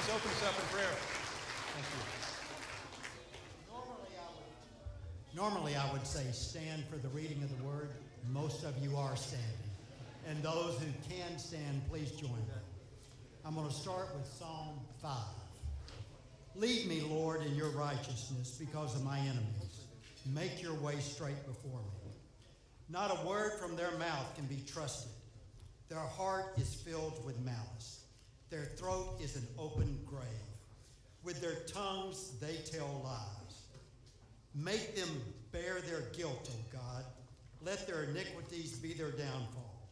open us up in prayer. Thank you. Normally I would say stand for the reading of the word. Most of you are standing. And those who can stand, please join me. I'm going to start with Psalm 5. Lead me, Lord, in your righteousness because of my enemies. Make your way straight before me. Not a word from their mouth can be trusted. Their heart is filled with malice. Their throat is an open grave. With their tongues they tell lies. Make them bear their guilt, O God. Let their iniquities be their downfall.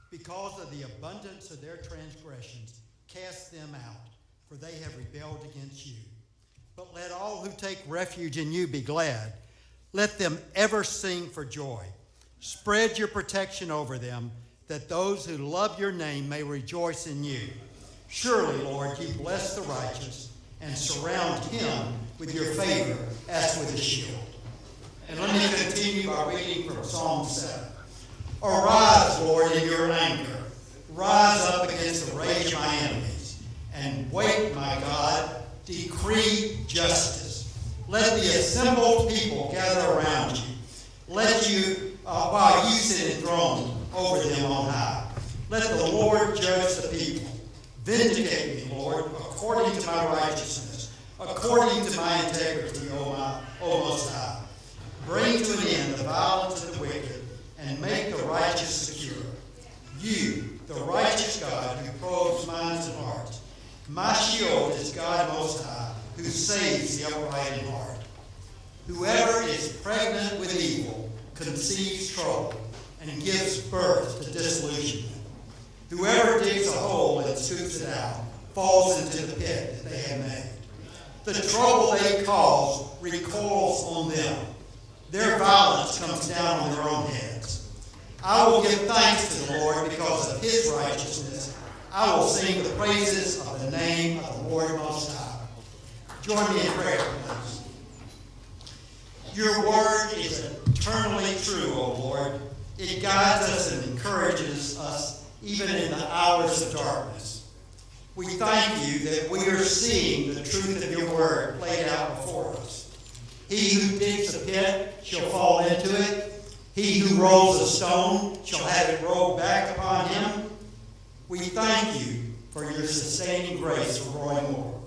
Because of the abundance of their transgressions, cast them out, for they have rebelled against you. But let all who take refuge in you be glad. Let them ever sing for joy. Spread your protection over them, that those who love your name may rejoice in you. Surely, Lord, you bless the righteous and surround him with your favor as with a shield. And let me continue by reading from Psalm 7. Arise, Lord, in your anger. Rise up against the rage of my enemies. And wait, my God, decree justice. Let the assembled people gather around you. Let you, while you sit enthroned over them on high. Let the Lord judge the people. Vindicate me, Lord, according to my righteousness, according to my integrity, O Most High. Bring to an end the violence of the wicked, and make the righteous secure. You, the righteous God, who probes minds and hearts. My shield is God Most High, who saves the upright in heart. Whoever is pregnant with evil conceives trouble and gives birth to disillusionment. Whoever digs a hole and scoops it out falls into the pit that they have made. The trouble they cause recoils on them. Their violence comes down on their own heads. I will give thanks to the Lord because of his righteousness. I will sing the praises of the name of the Lord Most High. Join me in prayer, please. Your word is eternally true, O Lord. It guides us and encourages us even in the hours of darkness. We thank you that we are seeing the truth of your word played out before us. He who digs a pit shall fall into it. He who rolls a stone shall have it rolled back upon him. We thank you for your sustaining grace for Roy Moore.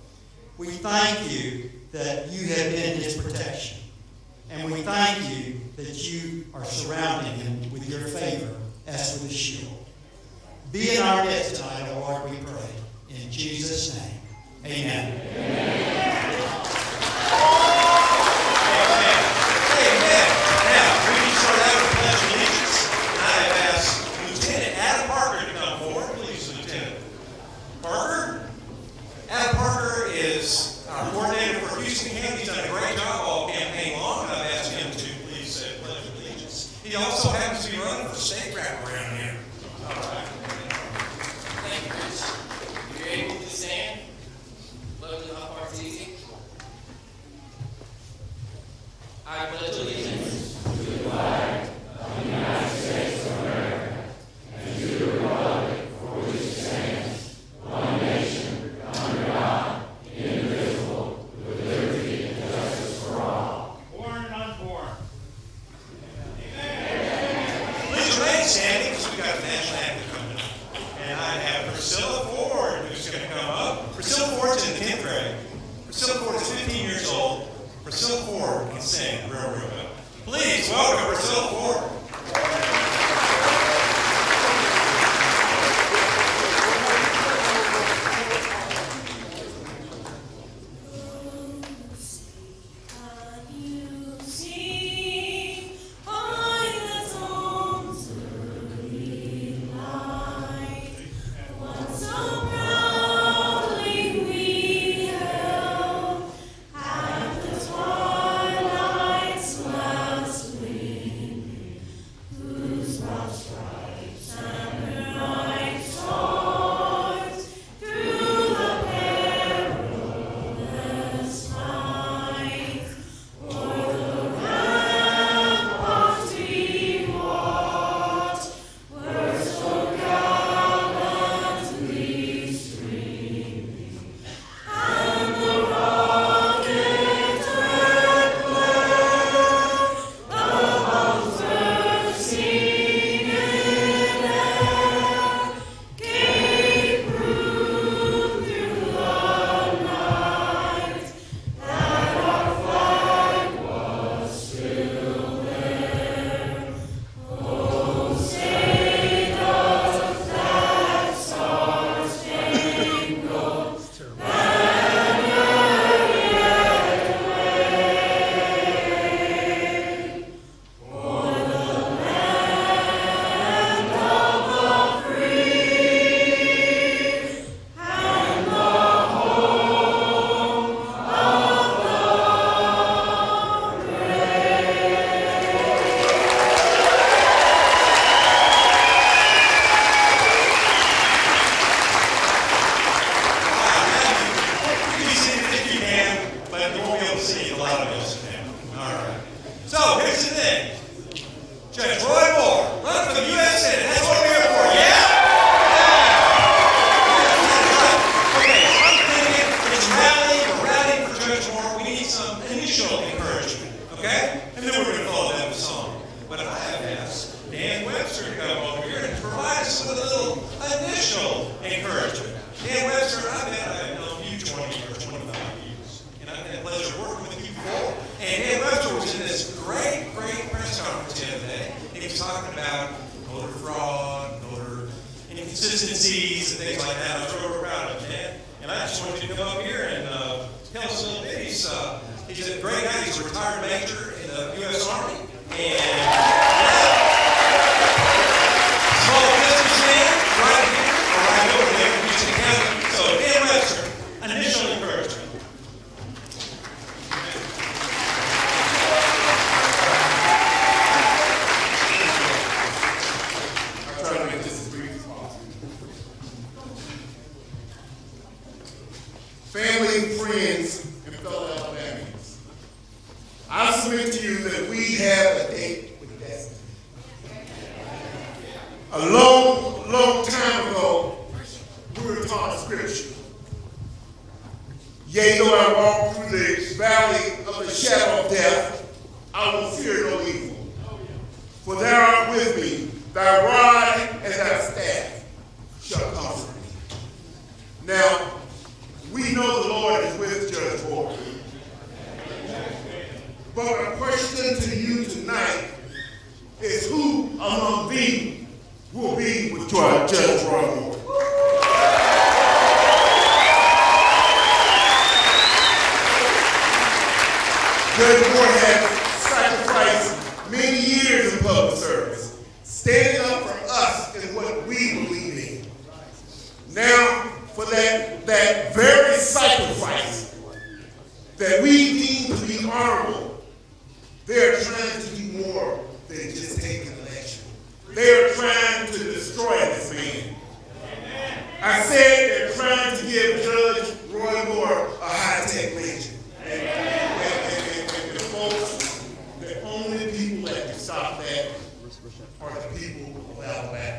We thank you that you have been his protection. And we thank you that you are surrounding him with your favor as with a shield. Be in our midst tonight, O Lord, we pray. In Jesus' name, amen. Amen. Now, we can start out with the Pledge of Allegiance. I have asked Lieutenant Adam Parker to come forward. Please, Lieutenant Parker. Adam Parker is our coordinator for Houston County. He's done a great job all campaign long, and I've asked him to please say Pledge of Allegiance. He also happens to be running for state rep around here. All right. Thank you, Rich. If you're able to stand, look to my part's easy. I pledge allegiance to the flag of the United States of America and to the republic for which it stands, one nation, under God, indivisible, with liberty and justice for all. Born and unborn. Please remain standing because we've got the national anthem coming up. And I have Priscilla Ford who's going to come up. Priscilla Ford's in the 10th grade. Priscilla Ford is 15 years old. Priscilla Ford can sing real well. Please welcome Priscilla Ford. Webster, I've known you 20 or 25 years, and I've had the pleasure of working with you before. And Dan Webster was in this great press conference the other day, and he was talking about voter fraud, voter inconsistencies, and things like that. I was real proud of him, Dan. And I just wanted you to come up here and tell us a little bit. He's a great guy. He's a retired major in the U.S. Army. And small businessman right here, or right over there in Houston County. So Dan Webster, initial encouragement. I'll try to make this as brief as possible. Family, friends, and fellow Alabamians, I submit to you that we have a date with destiny. A long time ago, we were taught scripture. Yea, though I walk through the valley of the shadow of death, I will fear no evil. For thou art with me, thy rod and thy staff shall comfort me. Now, we know the Lord is with Judge Ward. But my question to you tonight is, who among thee will be with Judge Roy Moore? Judge Moore has sacrificed many years in public service, standing up for us in what we believe in. Now, for that very sacrifice that we deem to be honorable, they're trying to do more than just take an election. They're trying to destroy this man. I said they're trying to give Judge Roy Moore a high-tech mansion. And folks, the only people that can stop that are the people of Alabama.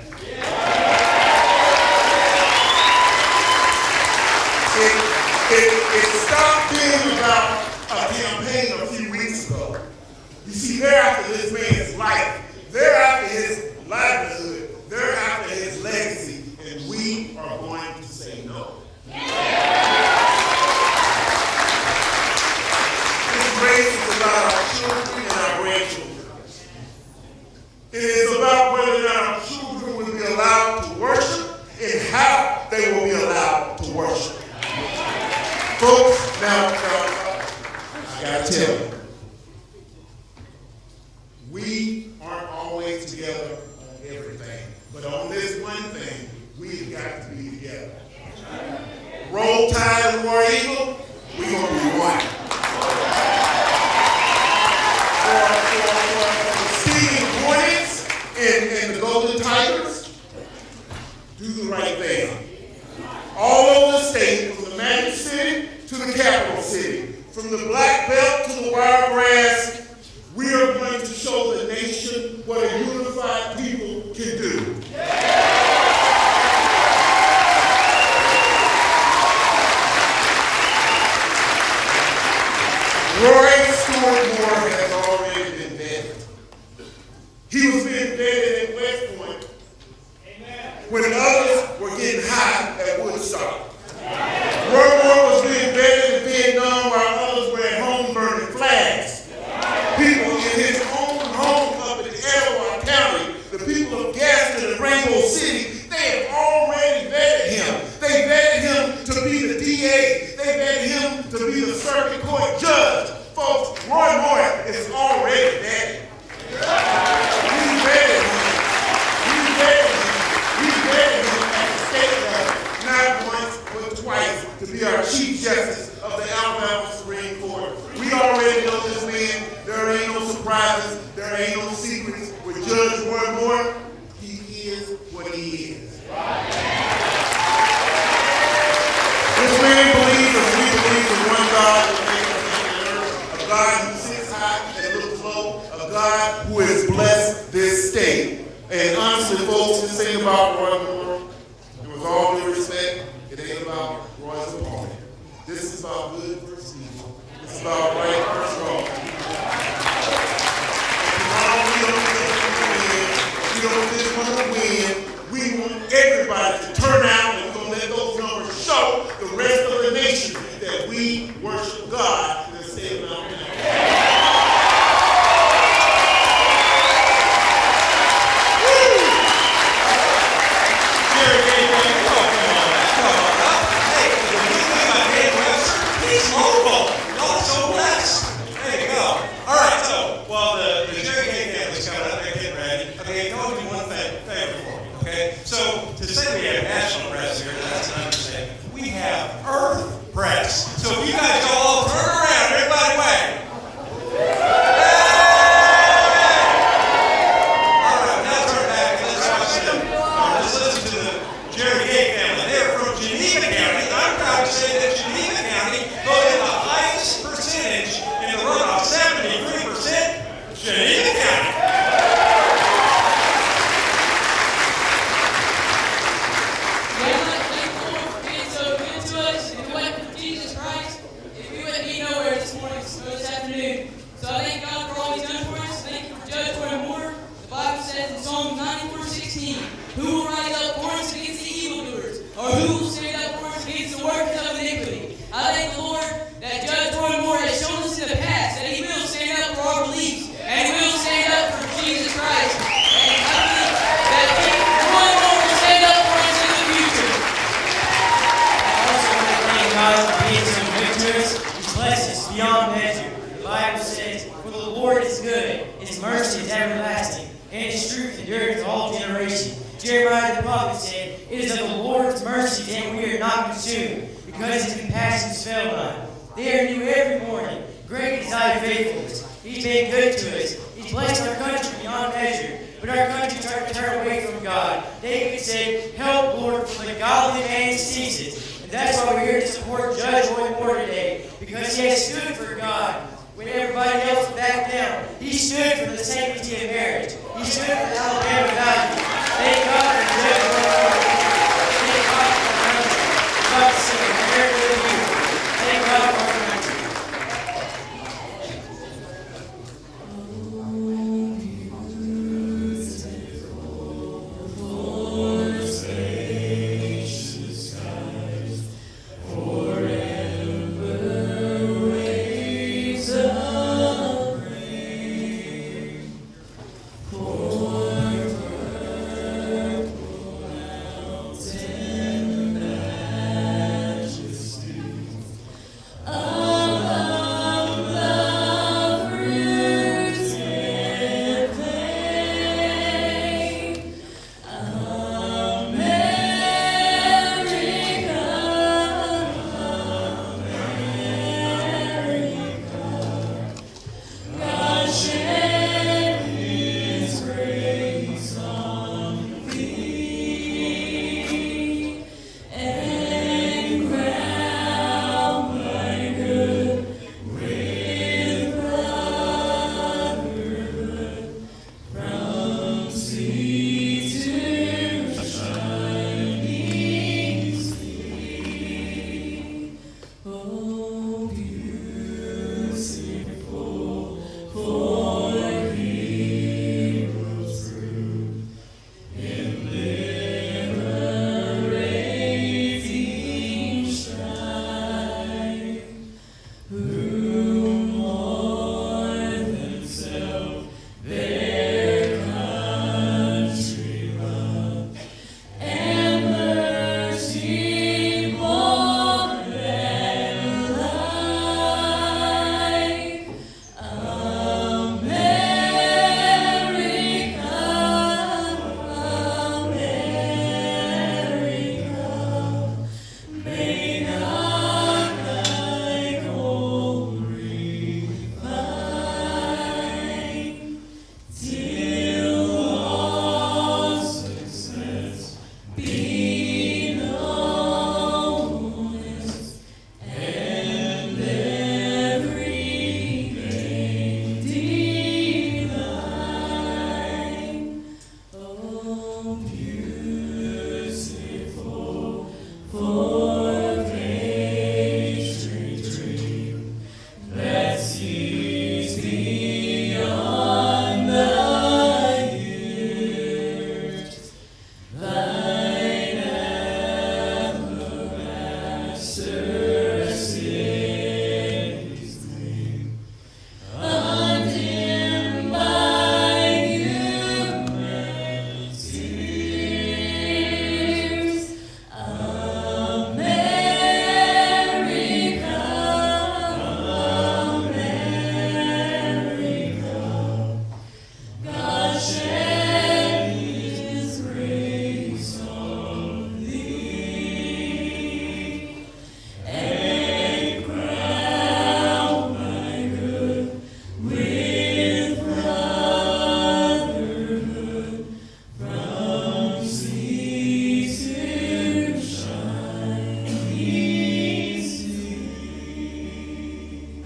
It stopped being about a campaign a few weeks ago. You see, they're after this man's life. They're after his livelihood. They're after his legacy. And we are going to say no. This race is about our children and our grandchildren. It is about whether or not our children will be allowed to worship and how they will be allowed to worship. Folks, now, I gotta tell you, we aren't always together on everything, but on this one thing, we've got to be together. Roll Tide and War Eagle, we're gonna be one. For Steve Hornets and the Golden Tigers, do the right thing. All over the state, from the Magic City to the capital city, from the black belt to the wild grass, we are going to show the nation what a unified people can do. Roy Stewart Moore has already been vetted. He was being vetted at West Point when others were getting high at Woodstock. Roy Moore was being vetted in Vietnam while others were at home burning flags. People in his own home up in Etowah County, the people of Gaston and Rainbow City, they have already vetted him. They vetted him to be the DA. They vetted him to be the circuit court judge. Folks, Roy Moore is already vetted. We vetted him. We vetted him at the state level, not once but twice, to be our Chief Justice of the Alabama Supreme Court. We already know this man. There ain't no surprises. There ain't no secrets. With Judge Roy Moore, he is what he is. This man believes, as we believe, in one God who made heaven and earth, a God who sits high and looks low, a God who has blessed this state. And honestly, folks, this ain't about Roy Moore. And with all due respect, it ain't about Roy's opponent. This is about good versus evil. This is about right versus wrong. We don't just want to win. We want everybody to turn out, and we're going to let those numbers show show the rest of the nation that we worship God in the state of Alabama. To say we have national press here, that's an understatement. We have earth press. So if you guys go all turn around, everybody wave. All right, now turn back and let's watch let's listen to the Jerry Gay family. They're from Geneva County. I'm proud to say that Geneva County voted the highest percentage in the runoff, 73%. Geneva County. Who will rise up for us against the evildoers? Or who will stand up for us against the workers of iniquity? I thank the Lord that Judge Roy Moore has shown us in the past that he will stand up for our beliefs and he will stand up for Jesus Christ. And I believe that Roy Moore will stand up for us in the future. I also want to thank God for being so good to us. His blessings beyond measure. The Bible says, "For the Lord is good, His mercy is everlasting, and His truth endures to all generations." Jeremiah the prophet said, "It is of the Lord's mercy that we are not consumed, because His compassions fail not. They are new every morning. Great is Thy faithfulness." He's been good to us. He's blessed our country beyond measure, but our country tried to turn away from God. David said, "Help, Lord, for the godly man ceases." And that's why we're here to support Judge Roy Moore today, because he has stood for God when everybody else backed down. He stood for the sanctity of marriage. He stood for the Alabama values. Thank God for Judge Roy Moore. Thank God for our country. God to sing a very good year. Thank God for our country.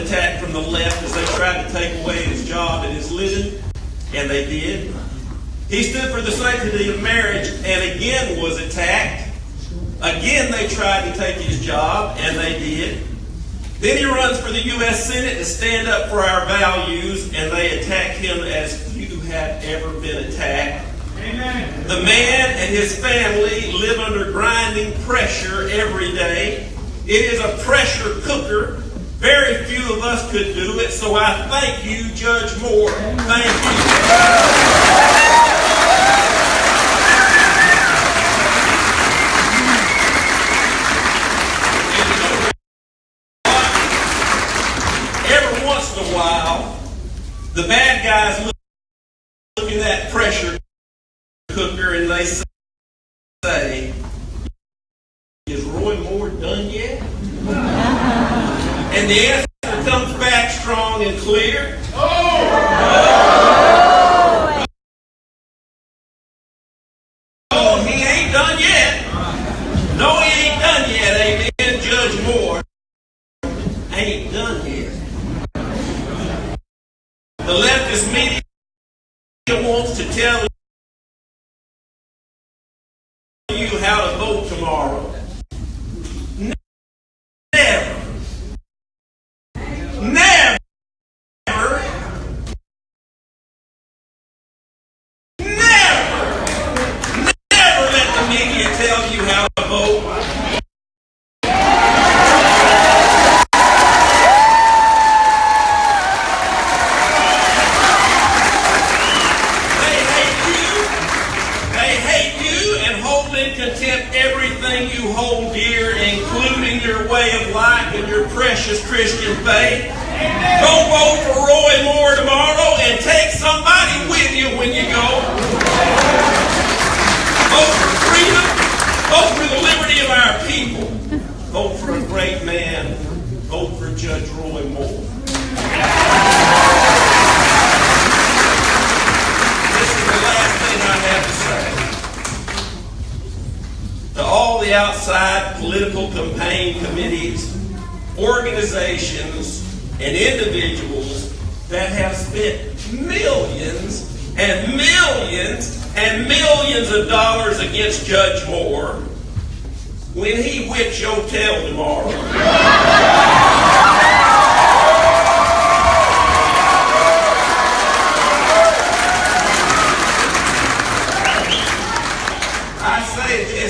attack from the left as they tried to take away his job and his living, and they did. He stood for the sanctity of marriage and again was attacked. Again they tried to take his job, and they did. Then he runs for the U.S. Senate to stand up for our values, and they attack him as few have ever been attacked. Amen. The man and his family live under grinding pressure every day. It is a pressure cooker. Very few of us could do it, so I thank you, Judge Moore. Thank you. Every once in a while, the bad guys look at that pressure cooker and they say, "Is Roy Moore done yet?" And the answer comes back strong and clear. Oh, he ain't done yet. No, he ain't done yet. Amen. Judge Moore ain't done yet. The leftist media wants to tell you how to vote tomorrow. Never. Never. Never let the media tell you how to vote. Everything you hold dear, including your way of life and your precious Christian faith. Go vote for Roy Moore tomorrow and take somebody with you when you go. Vote for freedom. Vote for the liberty of our people. Vote for a great man. Vote for Judge Roy Moore. This is the last thing I have to say. To all the outside political campaign committees, organizations, and individuals that have spent millions and millions and millions of dollars against Judge Moore, when he whips your tail tomorrow,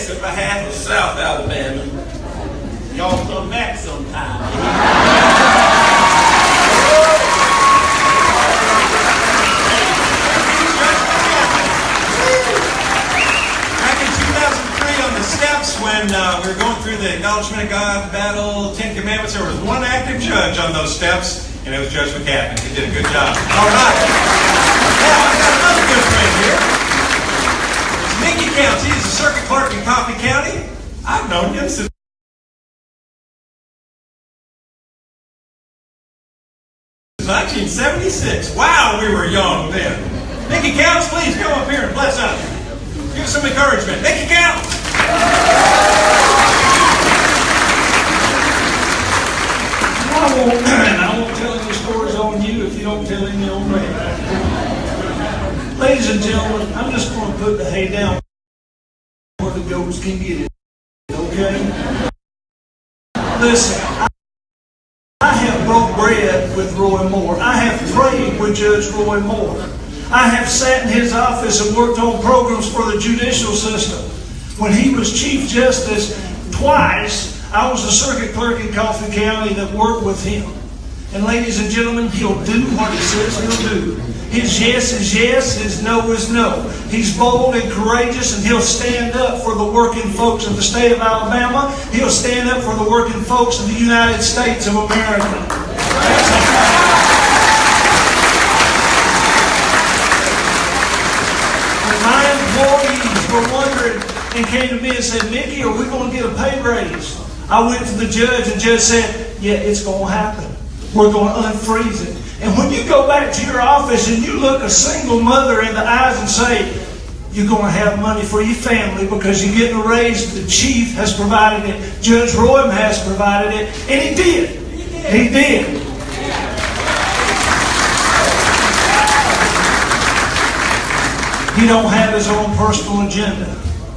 on behalf of South Alabama, y'all come back sometime. Back in 2003 on the steps when we were going through the Acknowledgement of God, Battle, Ten Commandments, there was one active judge on those steps, and it was Judge McCaffrey. He did a good job. All right. Now, I've got another good friend here. Mickey County is a circuit clerk in Coffee County. I've known him since 1976. Wow, we were young then. Mickey Counts, please come up here and bless us. Give us some encouragement. Mickey Counts! I won't tell any stories on you if you don't tell any on me. Ladies and gentlemen, I'm just going to put the hay down where the goats can get it. Okay? Listen, I have broke bread with Roy Moore. I have prayed with Judge Roy Moore. I have sat in his office and worked on programs for the judicial system. When he was Chief Justice twice, I was a circuit clerk in Coffee County that worked with him. And ladies and gentlemen, he'll do what he says he'll do. His yes is yes, his no is no. He's bold and courageous, and he'll stand up for the working folks of the state of Alabama. He'll stand up for the working folks of the United States of America. When my employees were wondering and came to me and said, "Mickey, are we going to get a pay raise?" I went to the judge, and the judge said, "Yeah, it's going to happen. We're going to unfreeze it." And when you go back to your office and you look a single mother in the eyes and say, "You're going to have money for your family because you're getting a raise," the chief has provided it, Judge Roy has provided it, and he did. He did. He don't have his own personal agenda.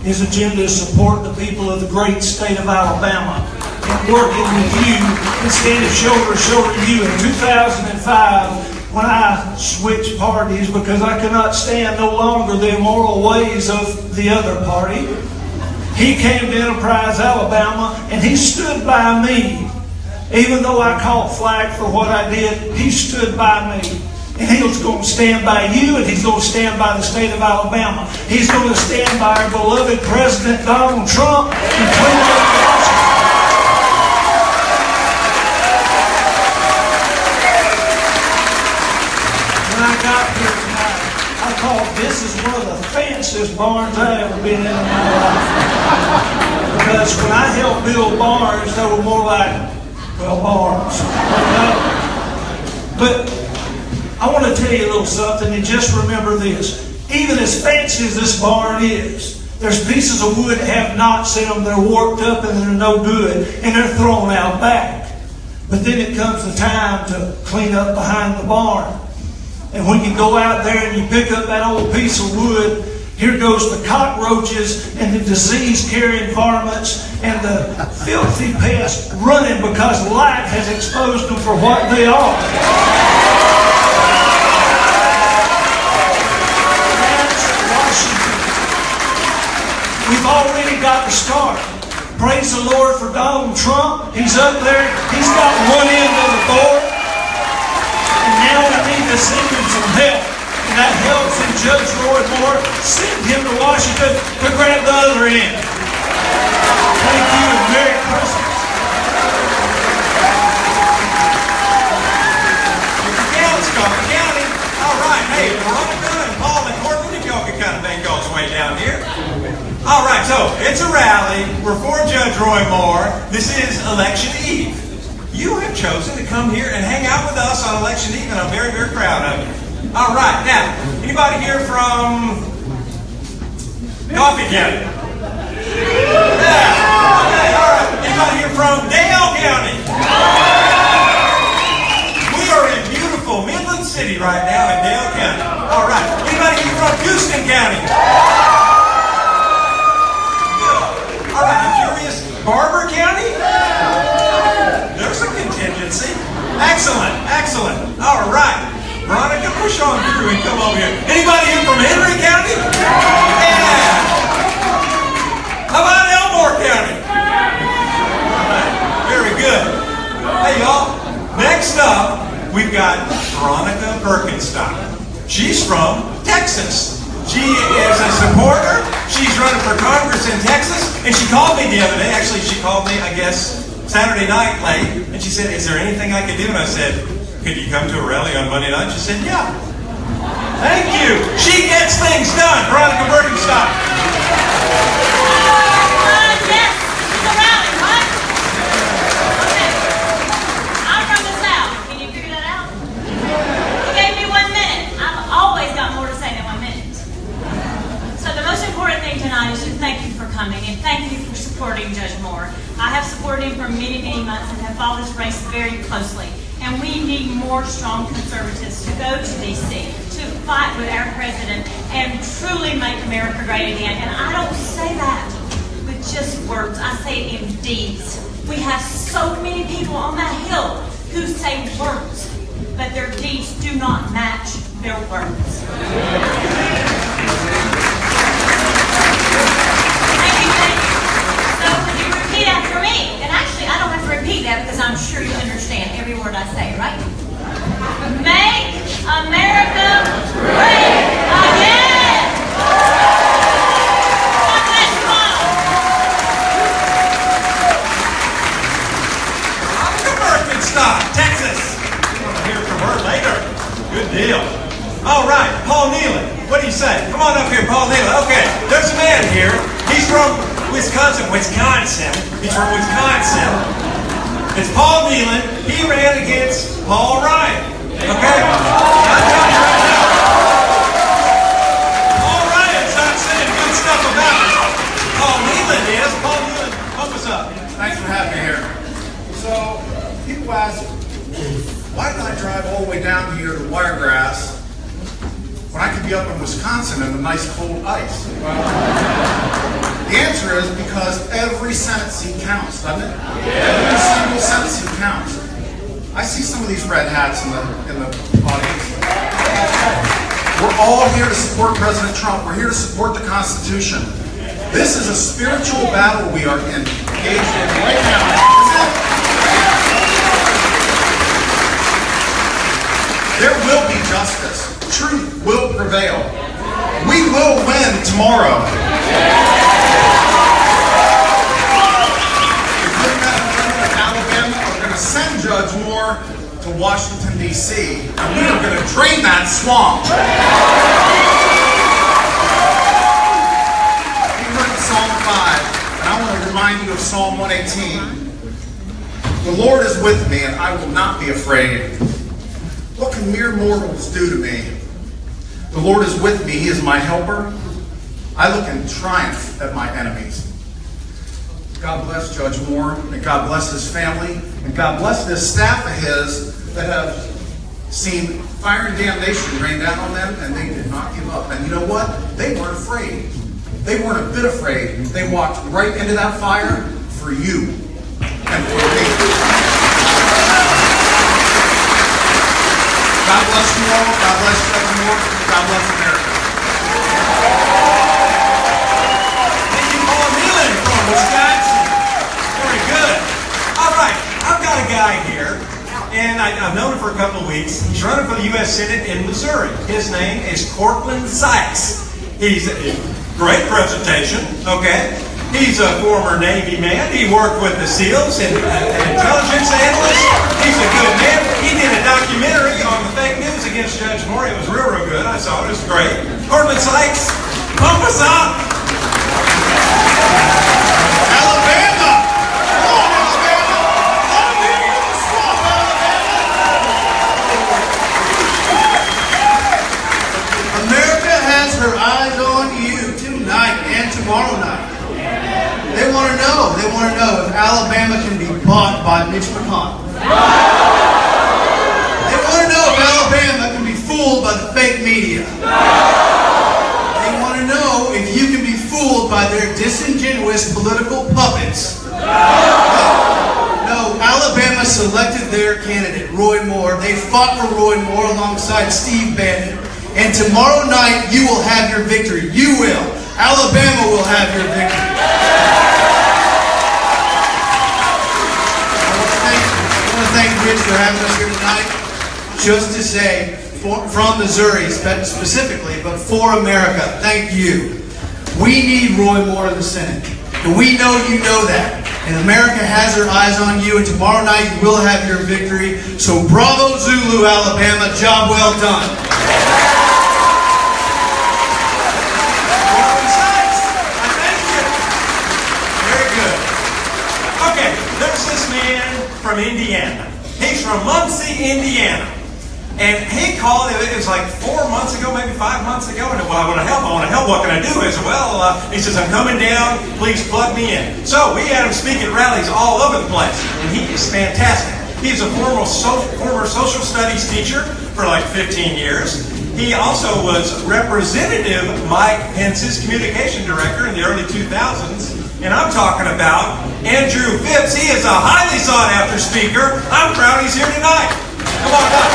His agenda is support the people of the great state of Alabama and working with you and standing shoulder to shoulder with you. In 2005, when I switched parties because I could not stand no longer the immoral ways of the other party, he came to Enterprise, Alabama, and he stood by me. Even though I caught flack for what I did, he stood by me. And he's going to stand by you, and he's going to stand by the state of Alabama. He's going to stand by our beloved President Donald Trump and clean up Washington. When I got here tonight, I thought this is one of the fanciest barns I've ever been in my life. Because when I helped build barns, they were more like, well, barns. But I want to tell you a little something, and just remember this. Even as fancy as this barn is, there's pieces of wood that have knots in them, they're warped up and they're no good, and they're thrown out back. But then it comes the time to clean up behind the barn. And when you go out there and you pick up that old piece of wood, here goes the cockroaches and the disease-carrying varmints and the filthy pests running because light has exposed them for what they are. We've already got the start. Praise the Lord for Donald Trump. He's up there. He's got one end of the board. And now we need to send him some help. And that helps in Judge Roy Moore. Send him to Washington to grab the other end. Thank you and Merry Christmas. County. All right. Hey, Veronica and Paul and Corbin, if y'all can kind of make y'all's way down here. All right, so it's a rally. We're for Judge Roy Moore. This is Election Eve. You have chosen to come here and hang out with us on Election Eve, and I'm very, very proud of you. All right, now, anybody here from Coffee County? Yeah. Okay, all right. Anybody here from Dale County? We are in beautiful Midland City right now in Dale County. All right. Anybody here from Houston County? All right, I'm curious. Barber County? There's a contingency. Excellent, excellent. All right. Veronica, push on through and come over here. Anybody here from Henry County? Yeah. How about Elmore County? All right. Very good. Hey, y'all. Next up, we've got Veronica Birkenstock. She's from Texas. She is a supporter. She's running for Congress in Texas. And she called me the other day. Actually, she called me, I guess, Saturday night late. And she said, is there anything I could do? And I said, could you come to a rally on Monday night? She said, yeah. Thank you. She gets things done. Veronica Birkenstock. Yes, it's a rally, right? Okay. I'm from the South. Can you figure that out? You gave me 1 minute. I've always got more to say than 1 minute. So the most important thing tonight is to thank you for coming and thank you for supporting Judge Moore. I have supported him for many, many months and have followed this race very closely. And we need more strong conservatives to go to D.C., to fight with our president and truly make America great again. And I don't say that with just words. I say it in deeds. We have so many people on that hill who say words, but their deeds do not match their words. Thank you. So would you repeat after me? And actually, I don't have to repeat that because I'm sure you understand every word I say, right? Make America great again! God bless you all. Veronica Birkenstock, Texas. We're going to hear from her later. Good deal. All right, Paul Nealon. What do you say? Come on up here, Paul Nealon. Okay, there's a man here. He's from Wisconsin. He's from Wisconsin. It's Paul Nealon. He ran against Paul Ryan. Okay? I'm telling you right now. Paul Ryan's not saying good stuff about us. Paul Nealon is. Paul Nealon, pump us up. Thanks for having me here. So, people ask, why did I drive all the way down here to Wiregrass when I could be up in Wisconsin in the nice cold ice? The answer is because every sentencing counts, doesn't it? Every single sentencing counts. I see some of these red hats in the audience. We're all here to support President Trump. We're here to support the Constitution. This is a spiritual battle we are engaged in right now. There will be justice. Truth will prevail. We will win tomorrow. The good men and women of Alabama are going to send Judge Moore to Washington, D.C., and we are going to drain that swamp. We heard Psalm 5, and I want to remind you of Psalm 118. The Lord is with me, and I will not be afraid. What can mere mortals do to me? The Lord is with me. He is my helper. I look in triumph at my enemies. God bless Judge Moore, and God bless his family, and God bless this staff of his that have seen fire and damnation rain down on them, and they did not give up. And you know what? They weren't afraid. They weren't a bit afraid. They walked right into that fire for you and for me. God bless you all. God bless Judge Moore. God bless America. Thank you, Paul Midland from Wisconsin. Very good. All right, I've got a guy here, and I've known him for a couple of weeks. He's running for the U.S. Senate in Missouri. His name is Cortland Sykes. He's a great presentation, okay? He's a former Navy man. He worked with the SEALs and intelligence analyst. He's a good man. He did a documentary on the fake news against Judge Moore. It was real good. I saw it. It was great. Cortland Sykes, pump us up. Alabama! Come on, Alabama! Let me hear you in the swamp, Alabama! America has her eyes on you tonight and tomorrow night. They want to know if Alabama can be bought by Mitch McConnell. They want to know if Alabama can be fooled by the fake media. They want to know if you can be fooled by their disingenuous political puppets. No, Alabama selected their candidate, Roy Moore. They fought for Roy Moore alongside Steve Bannon. And tomorrow night, you will have your victory. You will. Alabama will have your victory. I want to thank Rich for having us here tonight. Just to say, from Missouri specifically, but for America, thank you. We need Roy Moore in the Senate. And we know you know that. And America has her eyes on you, and tomorrow night you will have your victory. So bravo Zulu, Alabama. Job well done. From Indiana. He's from Muncie, Indiana. And he called, it was like 4 months ago, maybe 5 months ago, and well, I want to help, what can I do? I said, he says, I'm coming down, please plug me in. So we had him speak at rallies all over the place, and he is fantastic. He's a former social studies teacher for like 15 years. He also was Representative Mike Pence's communication director in the early 2000s. And I'm talking about Andrew Phipps. He is a highly sought after speaker. I'm proud he's here tonight. Come on up.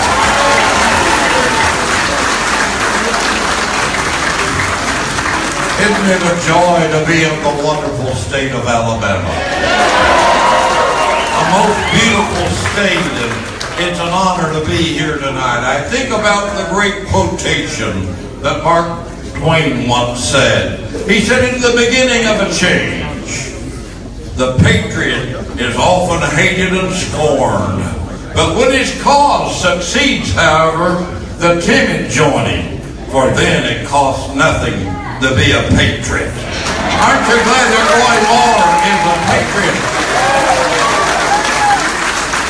Isn't it a joy to be in the wonderful state of Alabama? A most beautiful state, and it's an honor to be here tonight. I think about the great quotation that Mark Twain once said. He said, in the beginning of a change, the patriot is often hated and scorned. But when his cause succeeds, however, the timid join him, for then it costs nothing to be a patriot. Aren't you glad that Roy Moore is a patriot?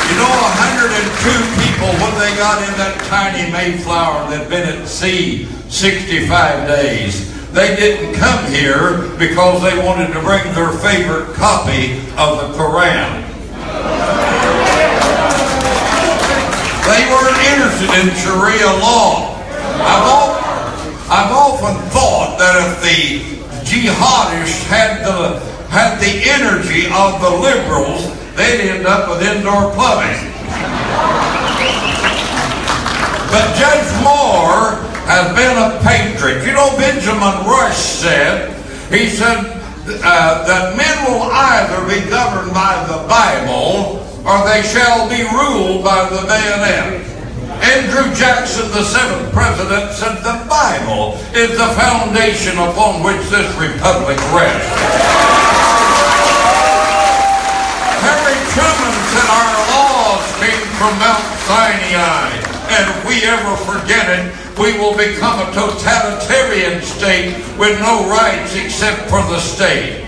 You know, 102 people, when they got in that tiny Mayflower that'd been at sea 65 days, they didn't come here because they wanted to bring their favorite copy of the Koran. They weren't interested in Sharia law. hottest had the energy of the liberals, they'd end up with indoor plumbing. But Judge Moore has been a patriot. You know, Benjamin Rush said, he said that men will either be governed by the Bible or they shall be ruled by the bayonet. Andrew Jackson, the 7th president, said the Bible is the foundation upon which this republic rests. Harry Truman said our laws came from Mount Sinai, and if we ever forget it, we will become a totalitarian state with no rights except for the state.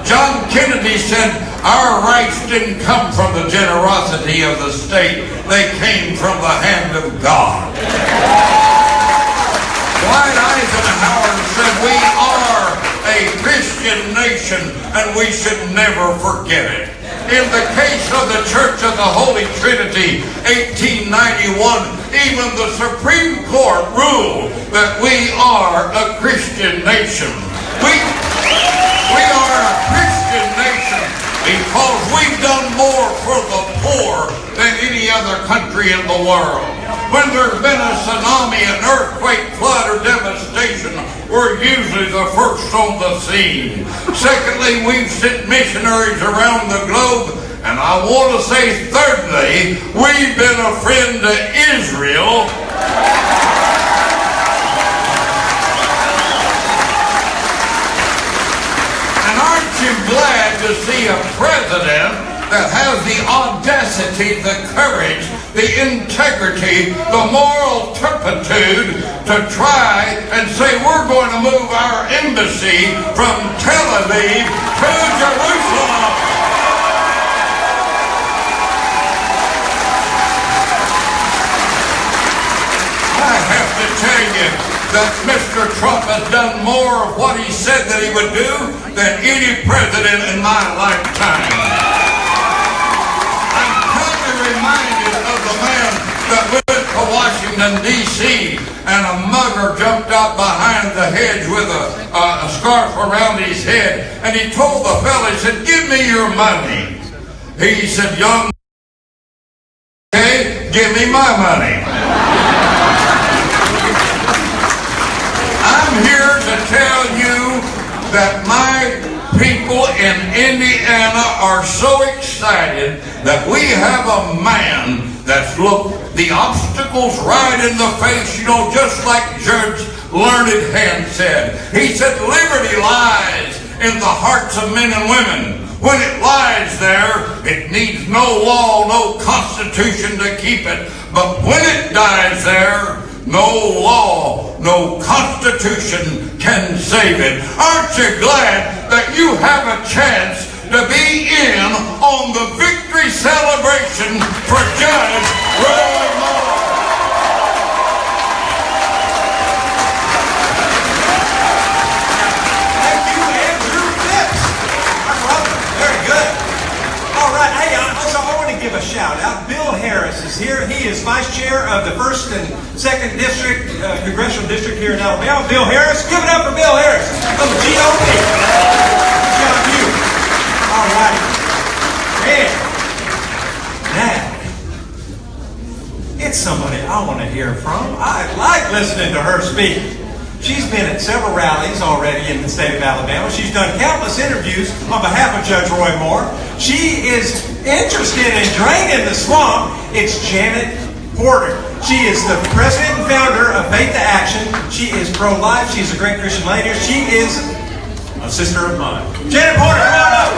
John Kennedy said our rights didn't come from the generosity of the state, they came from the hand of God. Dwight Eisenhower said we are a Christian nation and we should never forget it. In the case of the Church of the Holy Trinity, 1891, even the Supreme Court ruled that we are a Christian nation. We are a Christian nation because we've done more for the poor than any other country in the world. When there's been a tsunami, an earthquake, flood, or devastation, we're usually the first on the scene. Secondly, we've sent missionaries around the globe. And I want to say, thirdly, we've been a friend to Israel. And aren't you glad to see a president that has the audacity, the courage, the integrity, the moral turpitude to try and say we're going to move our embassy from Tel Aviv to Jerusalem? I have to tell you that Mr. Trump has done more of what he said that he would do than any president in my lifetime. I'm totally reminded of the man that went to Washington, D.C., and a mugger jumped out behind the hedge with a scarf around his head, and he told the fellow, he said, "Give me your money." He said, "Young, okay, give me my money." I'm here to tell you that my people in Indiana are so excited that we have a man that's looked the obstacles right in the face, you know, just like Judge Learned Hand said. He said, liberty lies in the hearts of men and women. When it lies there, it needs no law, no constitution to keep it. But when it dies there, no law, no constitution can save it. Aren't you glad that you have a chance to be in on the victory celebration for Judge Roy Moore? Thank you, Andrew Phipps. Welcome. Very good. All right. Hey, also, I want to give a shout out. Bill Harris is here. He is vice chair of the 1st and 2nd District, Congressional District here in Alabama. Bill Harris. Give it up for Bill Harris of the GOP. Good job, you. All right. And now, it's somebody I want to hear from. I like listening to her speak. She's been at several rallies already in the state of Alabama. She's done countless interviews on behalf of Judge Roy Moore. She is interested in draining the swamp. It's Janet Porter. She is the president and founder of Faith to Action. She is pro-life. She's a great Christian lady. She is a sister of mine. Janet Porter, come on up.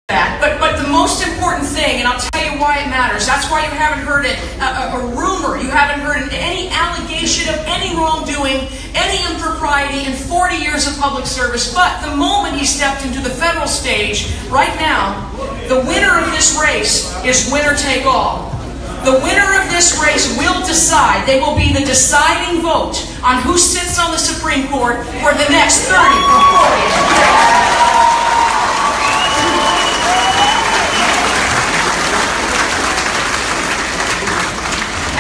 that. But the most important thing, and I'll tell you why it matters, that's why you haven't heard a rumor, you haven't heard any allegation of any wrongdoing, any impropriety in 40 years of public service. But the moment he stepped into the federal stage, right now, the winner of this race is winner take all. The winner of this race will decide. They will be the deciding vote on who sits on the Supreme Court for the next 30 or 40 years.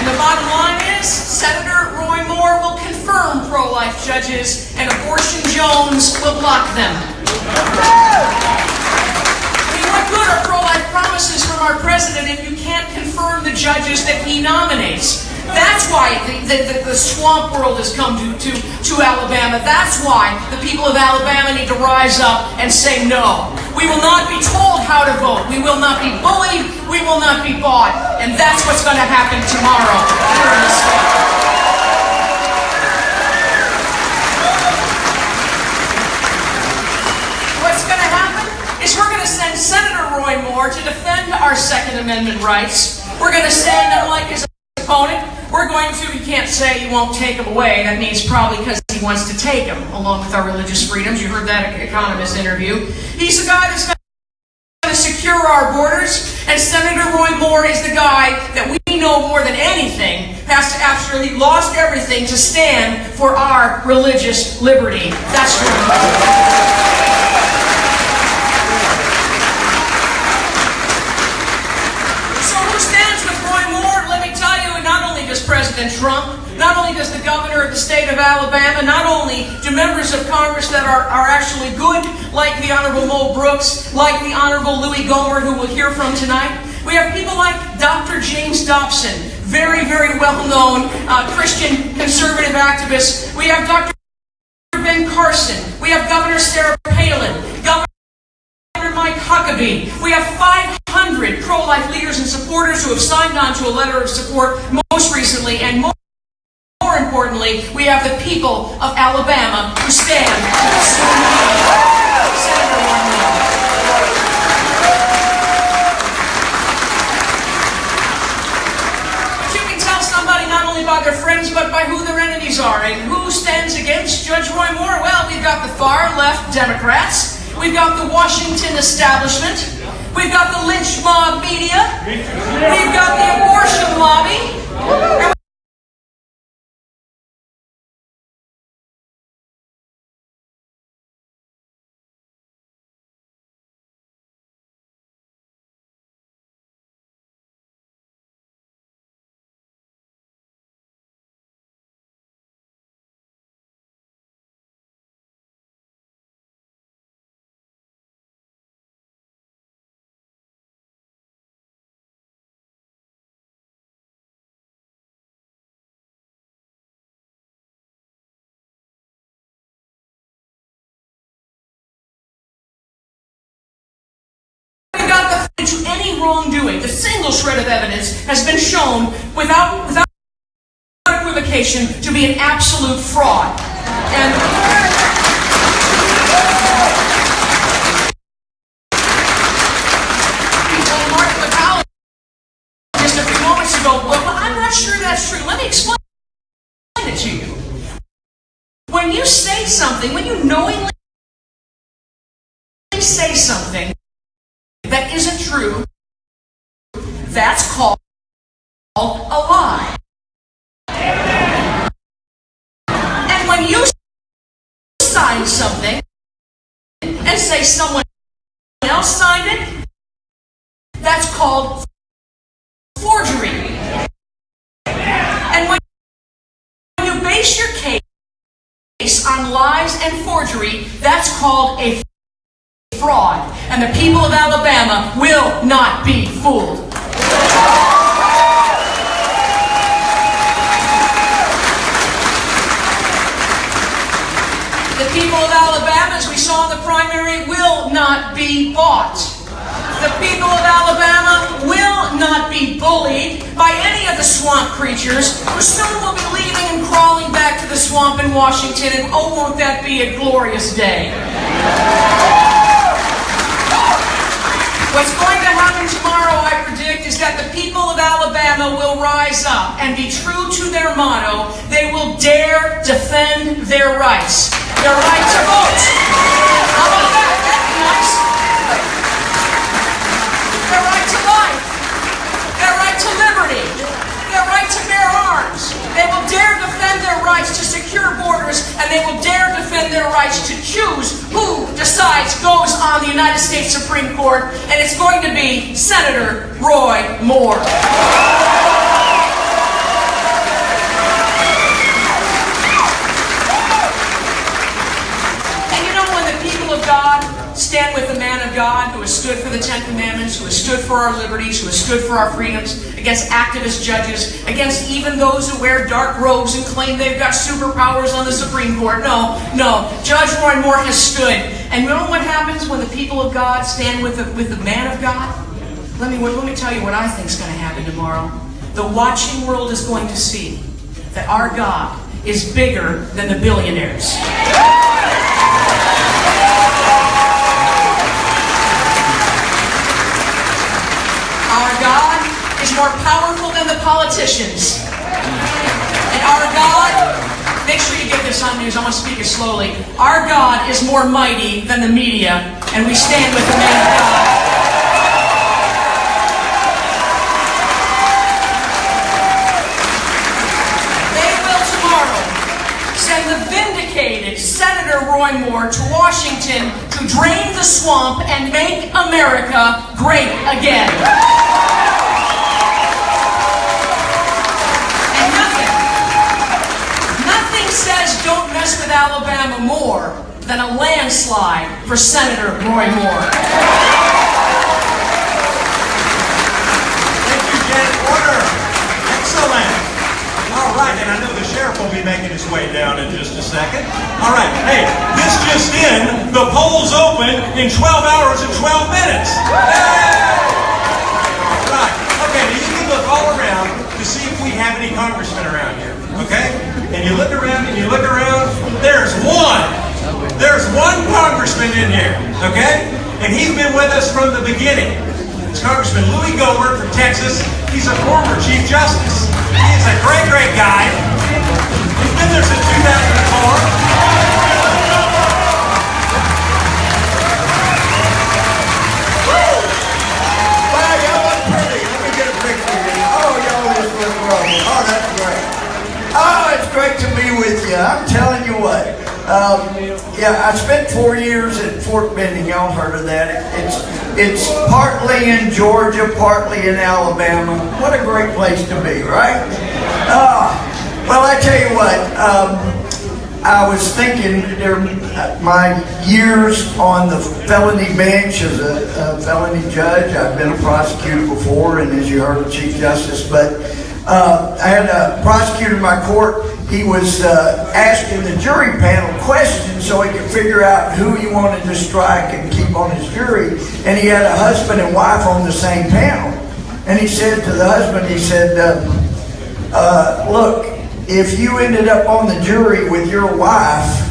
The bottom line is, Senator Roy Moore will confirm pro-life judges and Abortion Jones will block them. I mean, what good are pro-life promises from our president if you can't confirm the judges that he nominates? That's why the swamp world has come to Alabama. That's why the people of Alabama need to rise up and say no. We will not be told how to vote. We will not be bullied. We will not be bought. And that's what's going to happen tomorrow here in the state. What's going to happen is we're going to send Senator Roy Moore to defend our Second Amendment rights. We're going to send, unlike his opponent, we're going to, you can't say you won't take them away. That means probably because he wants to take them, along with our religious freedoms. You heard that Economist interview. He's the guy that's going to secure our borders, and Senator Roy Moore is the guy that we know more than anything has to actually lost everything to stand for our religious liberty. That's true. President Trump, not only does the governor of the state of Alabama, not only do members of Congress that are actually good, like the Honorable Mo Brooks, like the Honorable Louis Gohmert, who we'll hear from tonight, we have people like Dr. James Dobson, very, very well-known Christian conservative activist. We have Dr. Ben Carson. We have Governor Sarah Palin, Governor Mike Huckabee. We have 500 pro-life leaders and supporters who have signed on to a letter of support most recently, and more importantly, we have the people of Alabama who stand to Senator Roy Moore. But you can tell somebody not only by their friends, but by who their enemies are. And who stands against Judge Roy Moore? Well, we've got the far-left Democrats. We've got the Washington establishment. We've got the lynch mob media. We've got the abortion lobby. And to any wrongdoing, the single shred of evidence has been shown without equivocation to be an absolute fraud. And Mark McCollum just a few moments ago, well, I'm not sure that's true. Let me explain it to you. When you say something, when you knowingly say something that isn't true, that's called a lie. And when you sign something and say someone else signed it, that's called forgery. And when you base your case on lies and forgery, that's called a fraud. And the people of Alabama will not be fooled. The people of Alabama, as we saw in the primary, will not be bought. The people of Alabama will not be bullied by any of the swamp creatures who soon will be leaving and crawling back to the swamp in Washington, and oh, won't that be a glorious day. What's going to happen tomorrow, I predict, is that the people of Alabama will rise up and be true to their motto. They will dare defend their rights. Their right to vote. How about that? That'd be nice. Their right to life. Their right to liberty. Their right to bear arms. They will dare defend their rights to secure borders, and they will dare defend their rights to choose who decides goes on the United States Supreme Court, and it's going to be Senator Roy Moore. And you know, when the people of God stand with the man of God who has stood for the Ten Commandments, who has stood for our liberties, who has stood for our freedoms, against activist judges, against even those who wear dark robes and claim they've got superpowers on the Supreme Court. No. Judge Roy Moore has stood. And you know what happens when the people of God stand with the man of God? Let me tell you what I think is going to happen tomorrow. The watching world is going to see that our God is bigger than the billionaires. Our God is more powerful than the politicians. And our God, make sure you get this on news, I want to speak it slowly. Our God is more mighty than the media, and we stand with the man of God. They will tomorrow send the vindicated Senator Roy Moore to Washington to drain the swamp and make America great again. And nothing says don't mess with Alabama more than a landslide for Senator Roy Moore. Thank you, Janet Porter. Excellent. All right, and I know the sheriff will be making his way down in just a second. All right, hey, this just in, the polls open in 12 hours and 12 minutes. Hey! All right, okay, now you can look all around to see if we have any congressmen around here, okay? And you look around and you look around, there's one. There's one congressman in here, okay? And he's been with us from the beginning. It's Congressman Louis Gohmert from Texas. He's a former Chief Justice. He is a great, great guy. He's been there since 2004. Wow, y'all look pretty. Let me get a picture of you. Oh, y'all just look wrong. Oh, that's great. Oh, it's great to be with you. I'm telling you what. I spent 4 years at Fort Benning. Y'all heard of that? It's partly in Georgia, partly in Alabama. What a great place to be, right? Well, I tell you what. I was thinking, my years on the felony bench as a felony judge. I've been a prosecutor before, and as you heard, a Chief Justice. But I had a prosecutor in my court. He was asking the jury panel questions so he could figure out who he wanted to strike and keep on his jury. And he had a husband and wife on the same panel. And he said to the husband, he said, look, if you ended up on the jury with your wife,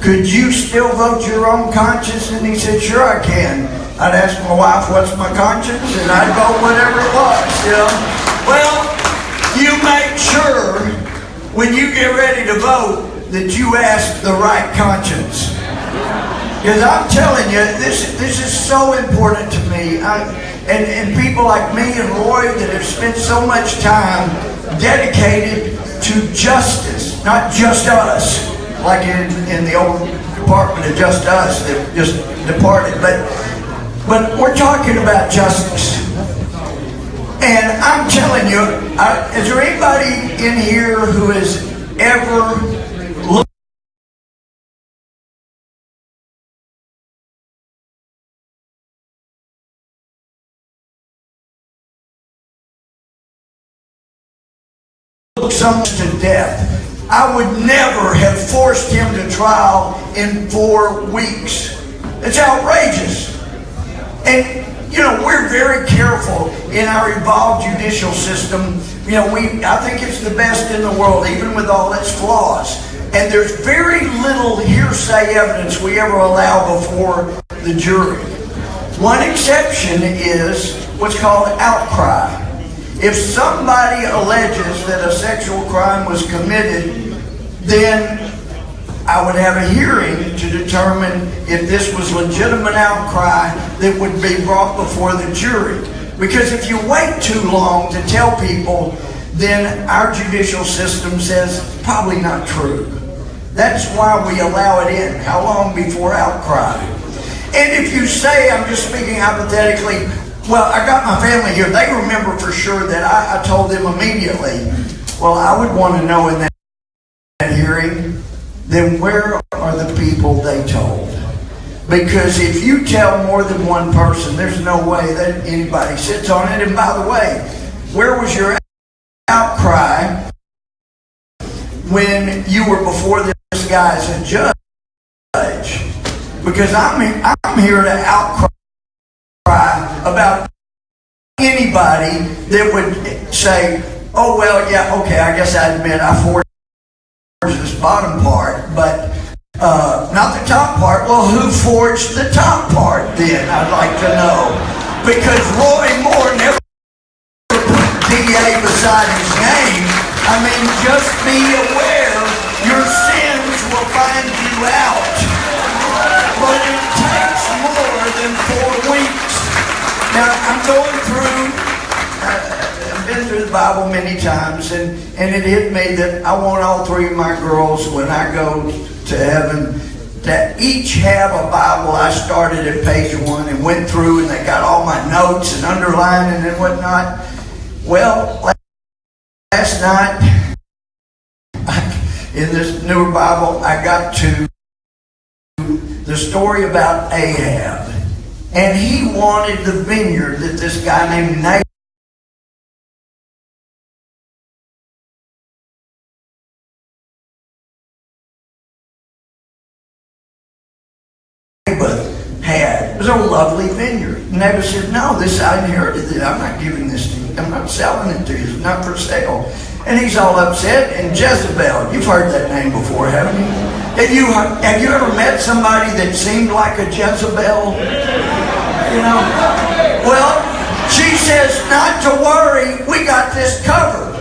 could you still vote your own conscience? And he said, sure I can. I'd ask my wife, what's my conscience? And I'd vote whatever it was, you know. Well, you make sure when you get ready to vote that you ask the right conscience. Because I'm telling you, this is so important to me. And people like me and Roy that have spent so much time dedicated to justice, not just us, like in the old Department of Just Us that just departed. But we're talking about justice. And I'm telling you, is there anybody in here who has ever looked someone to death? I would never have forced him to trial in 4 weeks. It's outrageous. And you know, we're very careful in our evolved judicial system. You know, I think it's the best in the world, even with all its flaws. And there's very little hearsay evidence we ever allow before the jury. One exception is what's called outcry. If somebody alleges that a sexual crime was committed, then I would have a hearing to determine if this was legitimate outcry that would be brought before the jury. Because if you wait too long to tell people, then our judicial system says it's probably not true. That's why we allow it in. How long before outcry? And if you say, I'm just speaking hypothetically, well, I got my family here, they remember for sure that I told them immediately. Well, I would want to know in that hearing, then where are the people they told? Because if you tell more than one person, there's no way that anybody sits on it. And by the way, where was your outcry when you were before this guy as a judge? Because I'm here to outcry about anybody that would say, oh, well, yeah, okay, I guess I admit I forged this bottom part, but not the top part. Well, who forged the top part then? I'd like to know. Because Roy Moore never put DA beside his name. I mean, just be aware your sins will find you out. But it takes more than 4 weeks. Now, I'm going through, I've been through the Bible many times, and it hit me that I want all 3 of my girls, when I go to heaven, that each have a Bible. I started at page 1 and went through, and they got all my notes and underlining and whatnot. Well, last night, in this newer Bible, I got to the story about Ahab. And he wanted the vineyard that this guy named Naboth had. It was a lovely vineyard. And Naboth said, no, this I inherited it. I'm not giving this to you. I'm not selling it to you. It's not for sale. And he's all upset. And Jezebel, you've heard that name before, haven't you? Have you ever met somebody that seemed like a Jezebel? You know? Well, she says, not to worry, we got this covered.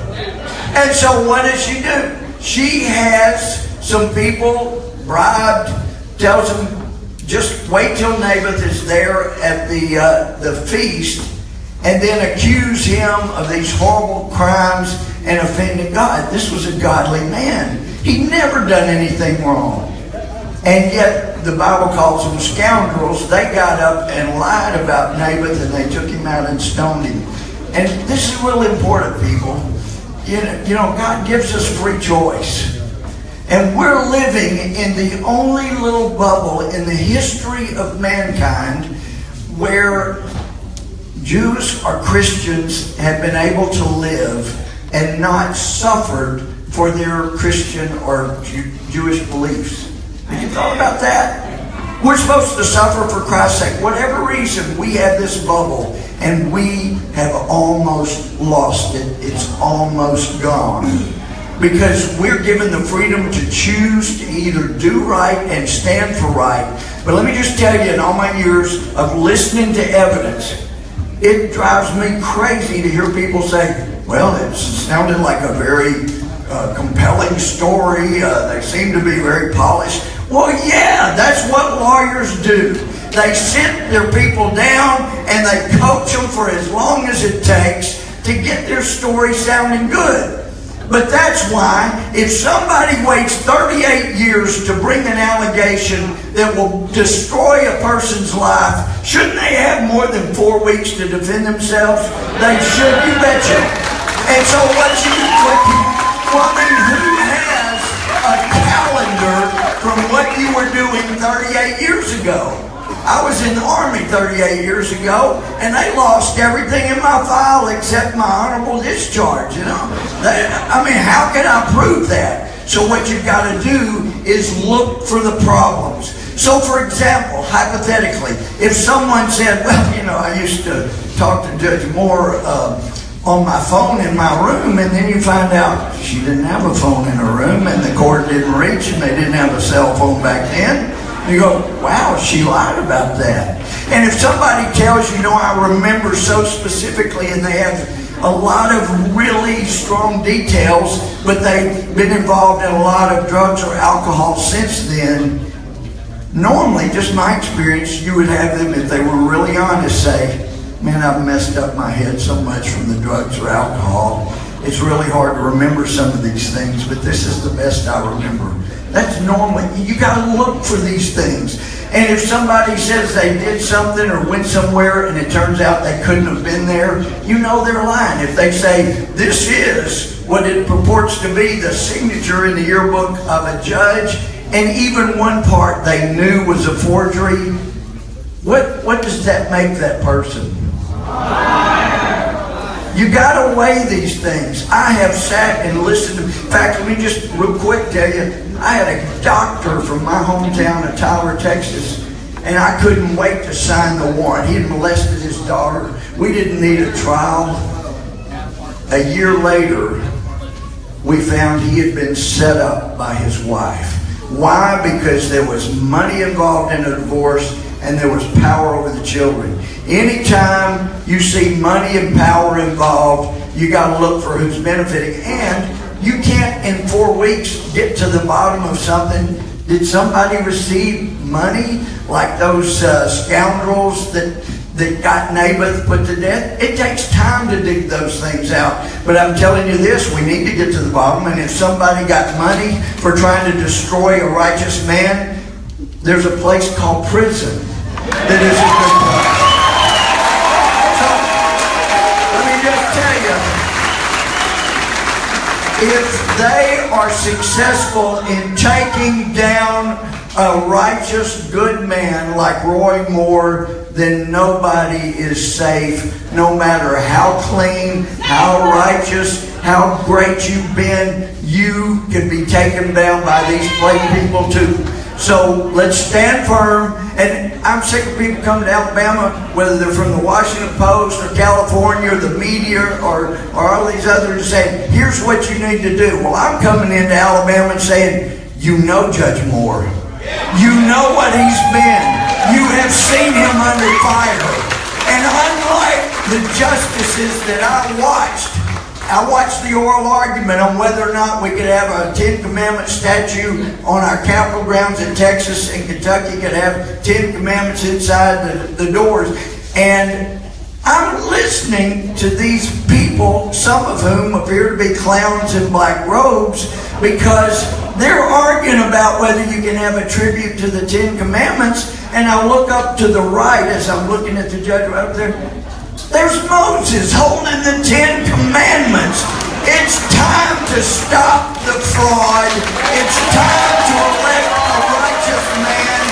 And so what does she do? She has some people bribed, tells them, just wait till Naboth is there at the feast, and then accuse him of these horrible crimes and offending God. This was a godly man. He'd never done anything wrong. And yet, the Bible calls them scoundrels. They got up and lied about Naboth, and they took him out and stoned him. And this is really important, people. You know, God gives us free choice. And we're living in the only little bubble in the history of mankind where Jews or Christians have been able to live and not suffered for their Christian or Jewish beliefs. Have you thought about that? We're supposed to suffer for Christ's sake. Whatever reason, we have this bubble, and we have almost lost it. It's almost gone. Because we're given the freedom to choose to either do right and stand for right. But let me just tell you, in all my years of listening to evidence, it drives me crazy to hear people say, well, it sounded like a very compelling story. They seem to be very polished. Well, yeah, that's what lawyers do. They sit their people down and they coach them for as long as it takes to get their story sounding good. But that's why if somebody waits 38 years to bring an allegation that will destroy a person's life, shouldn't they have more than 4 weeks to defend themselves? They should, you betcha. And so what you do, well, I mean, who has a calendar from what you were doing 38 years ago? I was in the Army 38 years ago, and they lost everything in my file except my honorable discharge, you know? I mean, how can I prove that? So what you've got to do is look for the problems. So, for example, hypothetically, if someone said, well, you know, I used to talk to Judge Moore on my phone in my room, and then you find out she didn't have a phone in her room, and the court didn't reach, and they didn't have a cell phone back then. You go, wow, she lied about that. And if somebody tells you, I remember so specifically, and they have a lot of really strong details, but they've been involved in a lot of drugs or alcohol since then, normally, just my experience, you would have them, if they were really honest, say, man, I've messed up my head so much from the drugs or alcohol. It's really hard to remember some of these things, but this is the best I remember. That's normally, you got to look for these things. And if somebody says they did something or went somewhere and it turns out they couldn't have been there, you know they're lying. If they say, this is what it purports to be, the signature in the yearbook of a judge, and even one part they knew was a forgery, what does that make that person? You got to weigh these things. I have sat and listened. In fact, let me just real quick tell you, I had a doctor from my hometown of Tyler, Texas, and I couldn't wait to sign the warrant. He had molested his daughter. We didn't need a trial. A year later, we found he had been set up by his wife. Why? Because there was money involved in a divorce and there was power over the children. Anytime you see money and power involved, you got to look for who's benefiting. And you can't in 4 weeks get to the bottom of something. Did somebody receive money like those scoundrels that got Naboth put to death? It takes time to dig those things out. But I'm telling you this, we need to get to the bottom. And if somebody got money for trying to destroy a righteous man, there's a place called prison that is a good place. So, let me just tell you, if they are successful in taking down a righteous, good man like Roy Moore, then nobody is safe, no matter how clean, how righteous, how great you've been. You can be taken down by these plain people too. So let's stand firm. And I'm sick of people coming to Alabama, whether they're from the Washington Post or California or the media or all these others, saying, here's what you need to do. Well, I'm coming into Alabama and saying, you know Judge Moore. You know what he's been. You have seen him under fire. And unlike the justices that I watched the oral argument on whether or not we could have a Ten Commandments statue on our Capitol grounds in Texas and Kentucky could have 10 commandments inside the doors. And I'm listening to these people, some of whom appear to be clowns in black robes, because they're arguing about whether you can have a tribute to the 10 Commandments. And I look up to the right as I'm looking at the judge right up there. There's Moses holding the 10 Commandments. It's time to stop the fraud. It's time to elect a righteous man.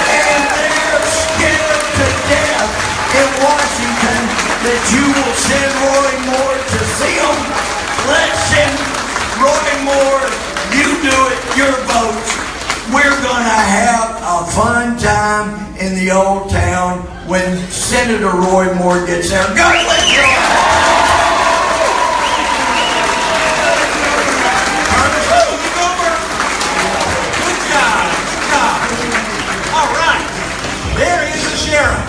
And they're scared to death in Washington that you will send Roy Moore to see them. Let's send Roy Moore. You do it, your votes. We're going to have a fun time in the old town when Senator Roy Moore gets there. God bless you all. Good job. All right. There is the sheriff.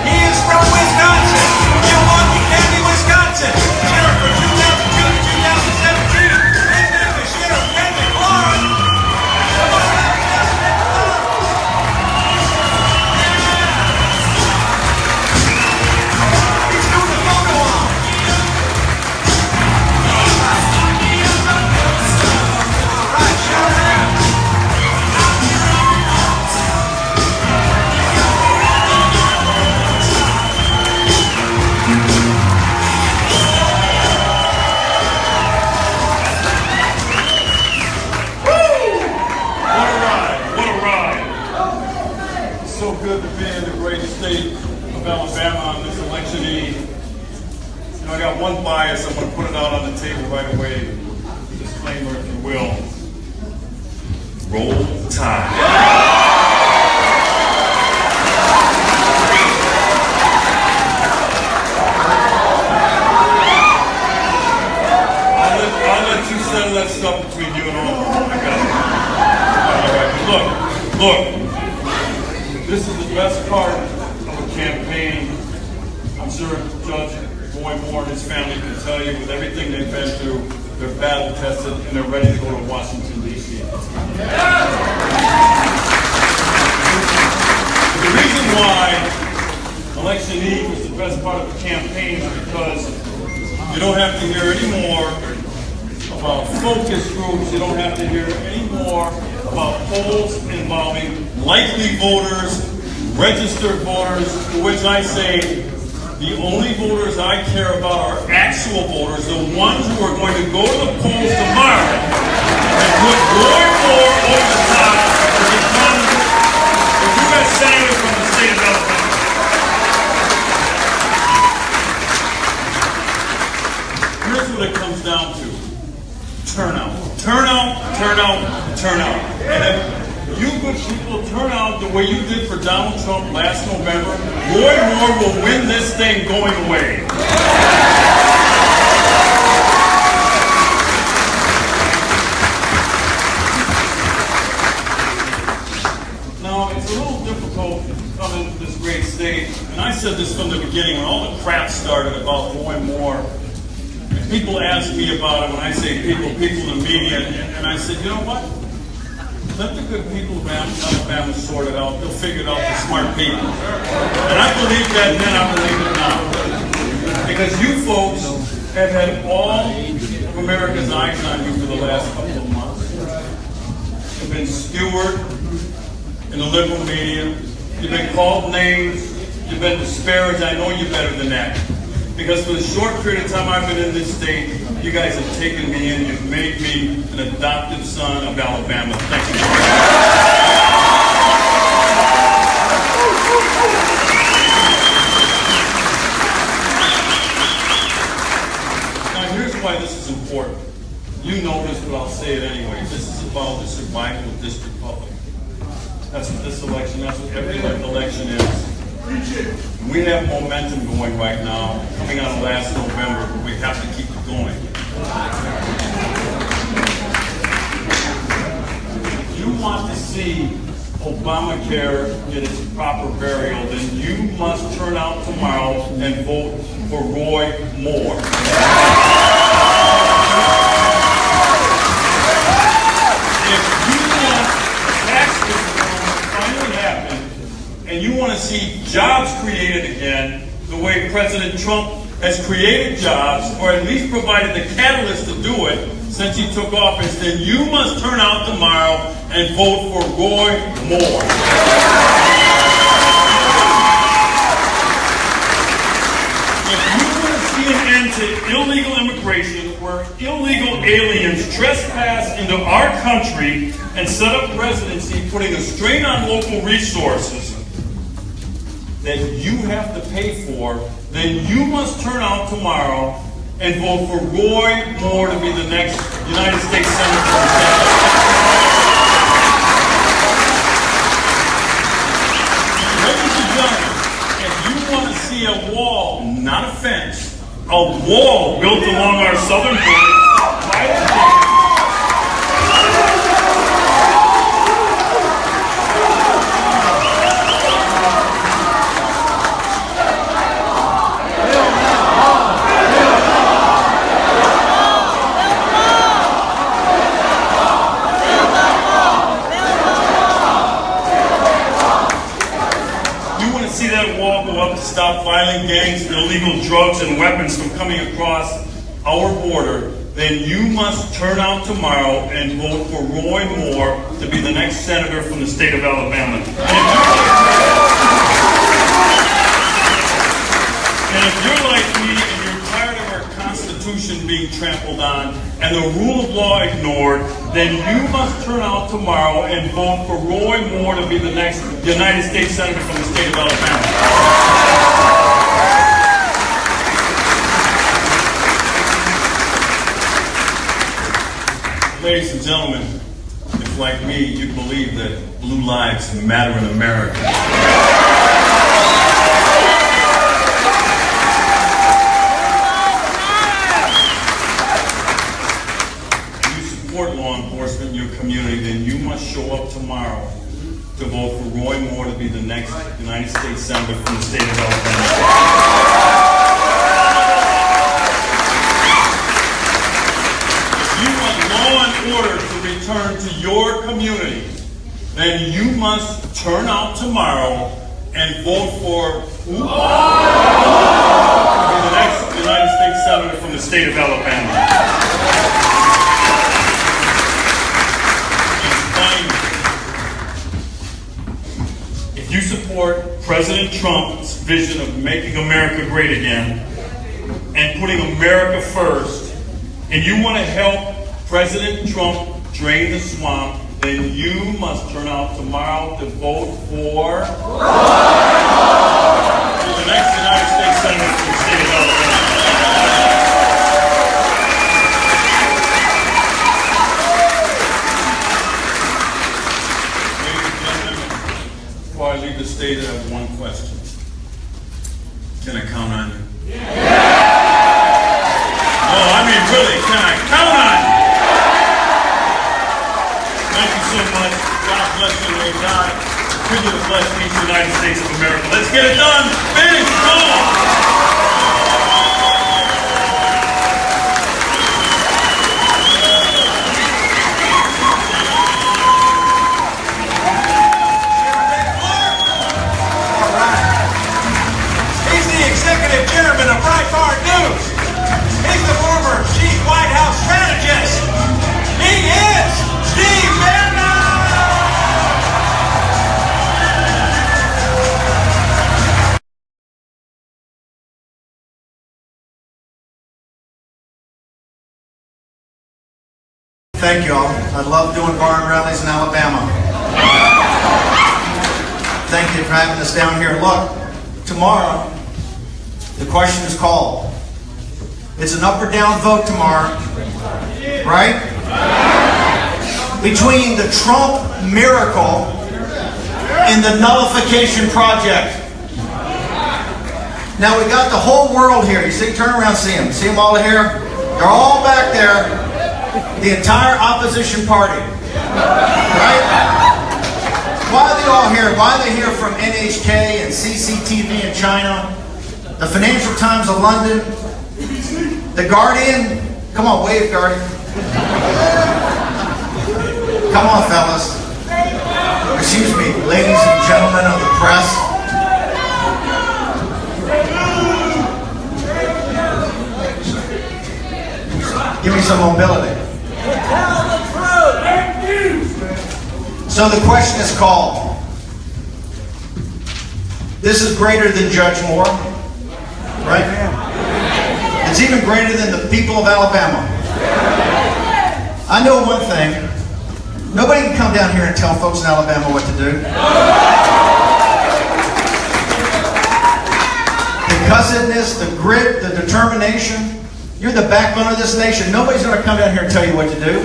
He is from Wisconsin, Milwaukee County, Wisconsin. Sheriff from 2002 to 2017. His name is Sheriff Bannon. Come on up, he's doing the photo op. All right, Sheriff. So good to be in the great state of Alabama on this election eve. You know, I got one bias. I'm going to put it out on the table right away. Disclaimer, if you will. Roll Tide. I'll let you settle that stuff between you and all. I got it. All right, look. Look, this is the best part of a campaign. I'm sure Judge Roy Moore and his family can tell you with everything they've been through, they're battle tested and they're ready to go to Washington, D.C. The reason why Election Eve is the best part of the campaign is because you don't have to hear any more about focus groups. You don't have to hear any more about polls involving likely voters, registered voters, to which I say the only voters I care about are actual voters, the ones who are going to go to the polls tomorrow and put more and more over the top to become the U.S. Senator from the state of Alabama. Here's what it comes down to. Turnout. Turnout, turnout, turnout. And if you good people turn out the way you did for Donald Trump last November, Roy Moore will win this thing going away. Now, it's a little difficult coming to this great state, and I said this from the beginning when all the crap started about Roy Moore. People ask me about it when I say people in the media, and I said, you know what? Let the good people of Alabama sort it out. They'll figure it out, the smart people. And I believe that then, I believe it now. Because you folks have had all of America's eyes on you for the last couple of months. You've been skewered in the liberal media. You've been called names. You've been disparaged. I know you better than that. Because for the short period of time I've been in this state, you guys have taken me in. You've made me an adopted son of Alabama. Thank you. Now here's why this is important. You know this, but I'll say it anyway. This is about the survival of this republic. That's what this election, that's what every election is. We have momentum going right now, coming out of last November, but we have to keep it going. If you want to see Obamacare get its proper burial, then you must turn out tomorrow and vote for Roy Moore. If you want tax reform to finally happen, and you want to see jobs created again, the way President Trump has created jobs, or at least provided the catalyst to do it since he took office, then you must turn out tomorrow and vote for Roy Moore. If you want to see an end to illegal immigration, where illegal aliens trespass into our country and set up residency, putting a strain on local resources that you have to pay for, then you must turn out tomorrow and vote for Roy Moore to be the next United States Senator. Ladies and gentlemen, if you want to see a wall, not a fence, a wall built along our southern border, stop violent gangs, illegal drugs, and weapons from coming across our border, then you must turn out tomorrow and vote for Roy Moore to be the next senator from the state of Alabama. And if you're like me and you're tired of our Constitution being trampled on and the rule of law ignored, then you must turn out tomorrow and vote for Roy Moore to be the next United States Senator from the state of Alabama. Ladies and gentlemen, if like me, you believe that blue lives matter in America, you support law enforcement in your community, then you must show up tomorrow Roy Moore to be the next United States Senator from the state of Alabama. If you want law and order to return to your community, then you must turn out tomorrow and vote for who? To be the next United States Senator from the state of Alabama. If you support President Trump's vision of making America great again and putting America first, and you want to help President Trump drain the swamp, then you must turn out tomorrow to vote for the next United States Senator from the state of Alabama. Before I leave the state, I have one question. Can I count on you? No, I mean really, can I count on you? Thank you so much. God bless you, may God continue to bless each United States of America. Let's get it done. Finish, go! Executive Chairman of Breitbart News. He's the former Chief White House Strategist. He is Steve Bannon! Thank you all. I love doing barn rallies in Alabama. Thank you for having us down here. Look, tomorrow, the question is called. It's an up or down vote tomorrow, right? Between the Trump miracle and the nullification project. Now we got the whole world here. You see, turn around, see them. See them all here? They're all back there. The entire opposition party, right? Why are they all here? Why are they here from NHK and CCTV in China? The Financial Times of London, The Guardian. Come on, wave, Guardian. Come on, fellas. Excuse me, ladies and gentlemen of the press. Give me some mobility. So the question is called. This is greater than Judge Moore. Right? It's even greater than the people of Alabama. I know one thing. Nobody can come down here and tell folks in Alabama what to do. The cussedness, the grit, the determination. You're the backbone of this nation. Nobody's going to come down here and tell you what to do.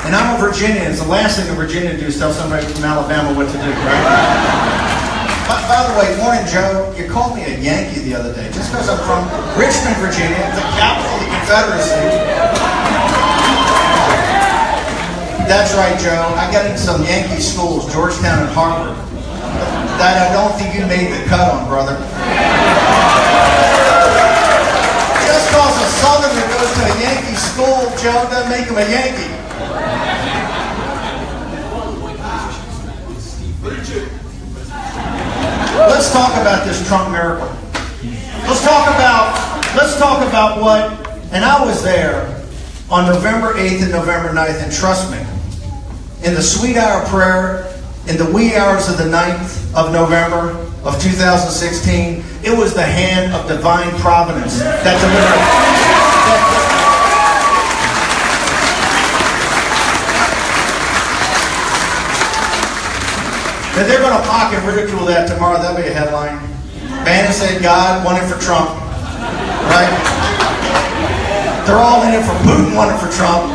And I'm a Virginian. It's the last thing a Virginian to do is tell somebody from Alabama what to do, right? By the way, morning, Joe, you called me a Yankee the other day, just because I'm from Richmond, Virginia, the capital of the Confederacy. That's right, Joe. I got into some Yankee schools, Georgetown and Harvard, that I don't think you made the cut on, brother. Just because a Southerner goes to a Yankee school, Joe, doesn't make him a Yankee. Let's talk about this Trump miracle. Let's talk about what, and I was there on November 8th and November 9th, and trust me, in the sweet hour of prayer, in the wee hours of the 9th of November of 2016, it was the hand of divine providence that delivered. That they're going to mock and ridicule that tomorrow. That'll be a headline. Bannon said God wanted for Trump. Right? They're all in it for Putin, wanted for Trump.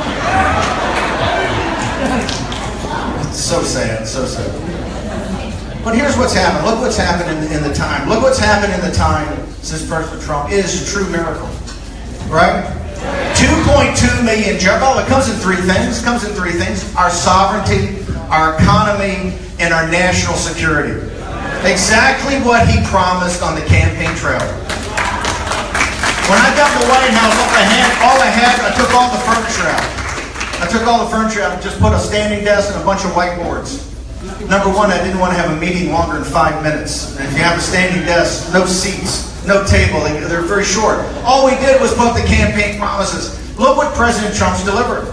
It's so sad, so sad. But here's what's happened. Look what's happened in the time. Look what's happened in the time since President Trump. It is a true miracle. Right? 2.2 million jobs. Oh, it comes in three things. It comes in three things. Our sovereignty, our economy, and our national security. Exactly what he promised on the campaign trail. When I got in the White House, I took all the furniture out. I took all the furniture out and just put a standing desk and a bunch of whiteboards. Number one, I didn't want to have a meeting longer than 5 minutes. And if you have a standing desk, no seats, no table, they're very short. All we did was put the campaign promises. Look what President Trump's delivered.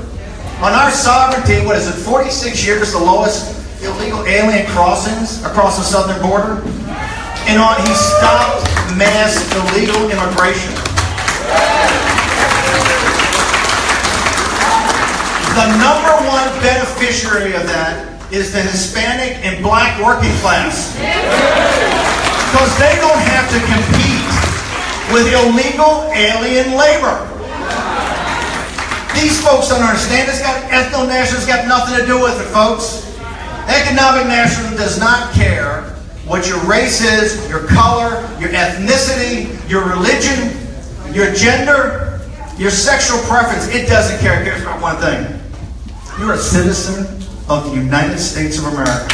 On our sovereignty, what is it, 46 years, the lowest illegal alien crossings across the southern border? And he stopped mass illegal immigration. The number one beneficiary of that is the Hispanic and black working class. Because they don't have to compete with illegal alien labor. These folks don't understand. Ethno-nationalism has got nothing to do with it, folks. Economic nationalism does not care what your race is, your color, your ethnicity, your religion, your gender, your sexual preference. It doesn't care. It cares about one thing. You're a citizen of the United States of America.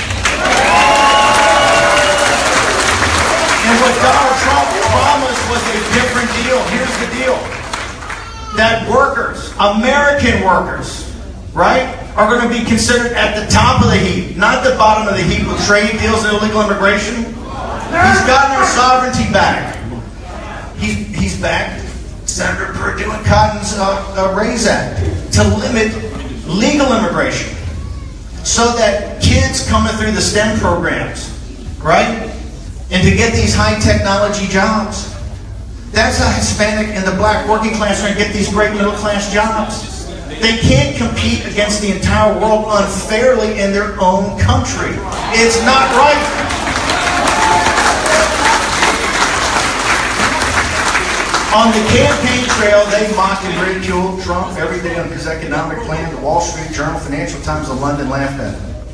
And what Donald Trump promised was a different deal. Here's the deal. That workers, American workers, right, are going to be considered at the top of the heap, not the bottom of the heap with trade deals and illegal immigration. He's gotten our sovereignty back. He's back Senator Perdue and Cotton's RAISE Act to limit legal immigration so that kids coming through the STEM programs, right, and to get these high technology jobs. That's how Hispanic and the black working class are going to get these great middle class jobs. They can't compete against the entire world unfairly in their own country. It's not right. On the campaign trail, they mocked and ridiculed Trump every day on his economic plan. The Wall Street Journal, Financial Times of London laughed at him.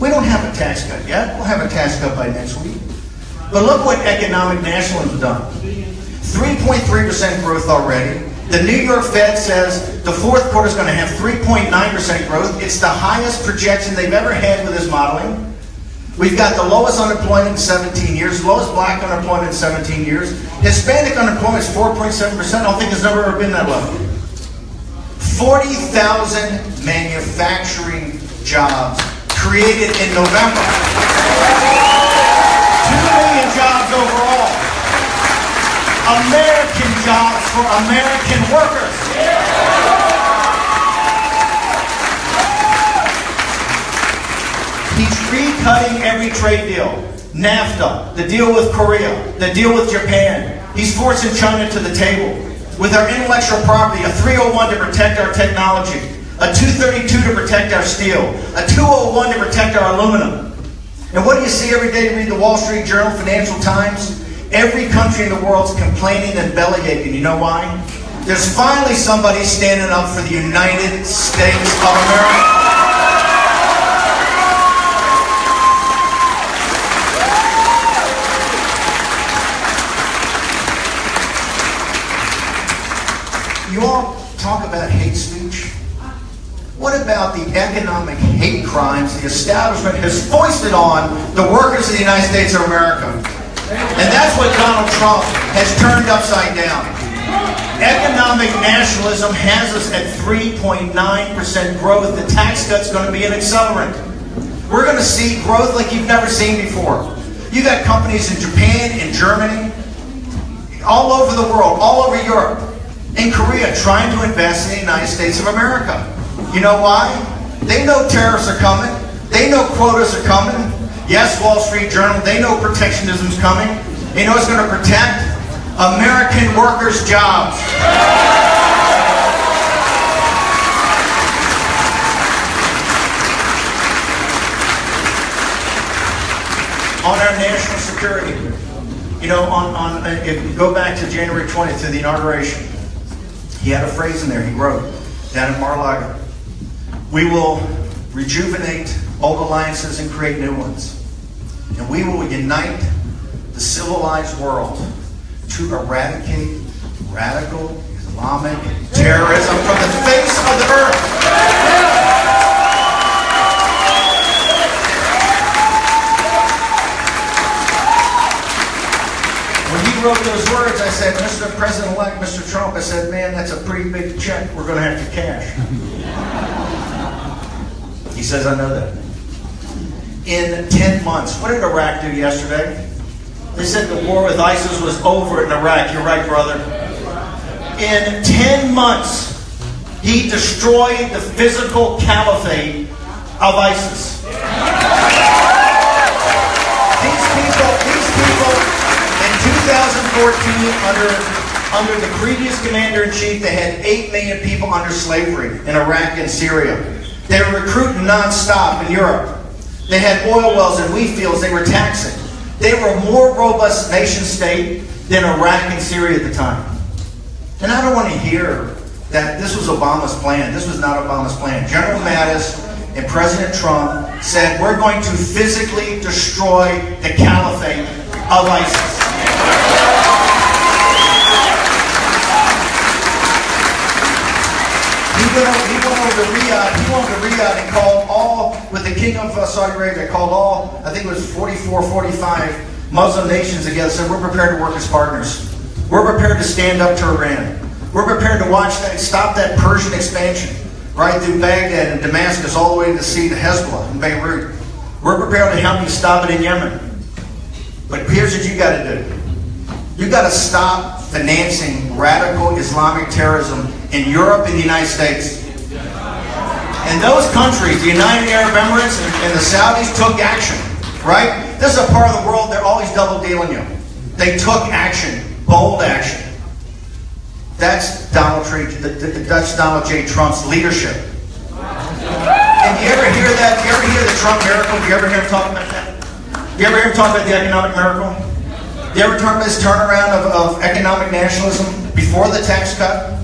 We don't have a tax cut yet. We'll have a tax cut by next week. But look what economic nationalism has done. 3.3% growth already. The New York Fed says the fourth quarter is going to have 3.9% growth. It's the highest projection they've ever had with this modeling. We've got the lowest unemployment in 17 years, lowest black unemployment in 17 years. Hispanic unemployment is 4.7%. I don't think it's never ever been that low. 40,000 manufacturing jobs created in November. 2 million jobs overall. American jobs for American workers. He's recutting every trade deal. NAFTA, the deal with Korea, the deal with Japan. He's forcing China to the table. With our intellectual property, a 301 to protect our technology, a 232 to protect our steel, a 201 to protect our aluminum. And what do you see every day? You read the Wall Street Journal, Financial Times. Every country in the world's complaining and bellyaching. You know why? There's finally somebody standing up for the United States of America. You all talk about hate speech. What about the economic hate crimes the establishment has foisted on the workers of the United States of America? And that's what Donald Trump has turned upside down. Economic nationalism has us at 3.9% growth. The tax cut's going to be an accelerant. We're going to see growth like you've never seen before. You got companies in Japan, in Germany, all over the world, all over Europe, in Korea, trying to invest in the United States of America. You know why? They know tariffs are coming. They know quotas are coming. Yes, Wall Street Journal, they know protectionism's coming. They know it's going to protect American workers' jobs. On our national security, you know, if you go back to January 20th to the inauguration, he had a phrase in there he wrote down in Mar-a-Lago. We will rejuvenate old alliances and create new ones. And we will unite the civilized world to eradicate radical Islamic terrorism from the face of the earth. When he wrote those words, I said, Mr. President-elect, Mr. Trump, I said, man, that's a pretty big check we're going to have to cash. He says, I know that. In 10 months, what did Iraq do yesterday? They said the war with ISIS was over in Iraq. You're right, brother. In 10 months, he destroyed the physical caliphate of ISIS. These people, in 2014, under the previous commander-in-chief, they had 8 million people under slavery in Iraq and Syria. They were recruiting non-stop in Europe. They had oil wells and wheat fields they were taxing. They were a more robust nation state than Iraq and Syria at the time. And I don't want to hear that this was Obama's plan. This was not Obama's plan. General Mattis and President Trump said, we're going to physically destroy the caliphate of ISIS. He went over to Riyadh and called all, with the king of Saudi Arabia, called all, I think it was 44, 45 Muslim nations together, said, we're prepared to work as partners. We're prepared to stand up to Iran. We're prepared to watch that, stop that Persian expansion, right through Baghdad and Damascus, all the way to the sea to Hezbollah and Beirut. We're prepared to help you stop it in Yemen. But here's what you got to do. You got to stop financing radical Islamic terrorism in Europe and the United States. And those countries, the United Arab Emirates and the Saudis, took action, right? This is a part of the world they're always double-dealing you. They took action, bold action. That's Donald J. Trump's leadership. And do you ever hear that? Do you ever hear the Trump miracle? Do you ever hear him talk about that? Do you ever hear him talk about the economic miracle? Do you ever talk about this turnaround of economic nationalism before the tax cut?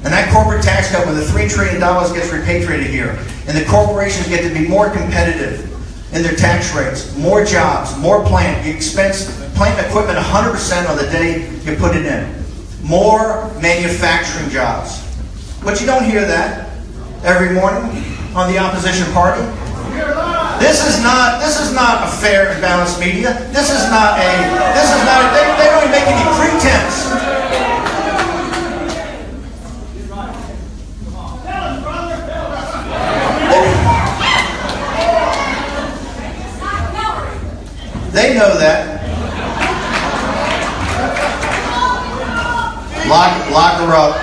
And that corporate tax cut, when the $3 trillion gets repatriated here, and the corporations get to be more competitive in their tax rates, more jobs, more plant. You expense plant equipment 100% on the day you put it in. More manufacturing jobs. But you don't hear that every morning on the opposition party. This is not a fair and balanced media. They don't even make any pretense. They know that. Lock her up.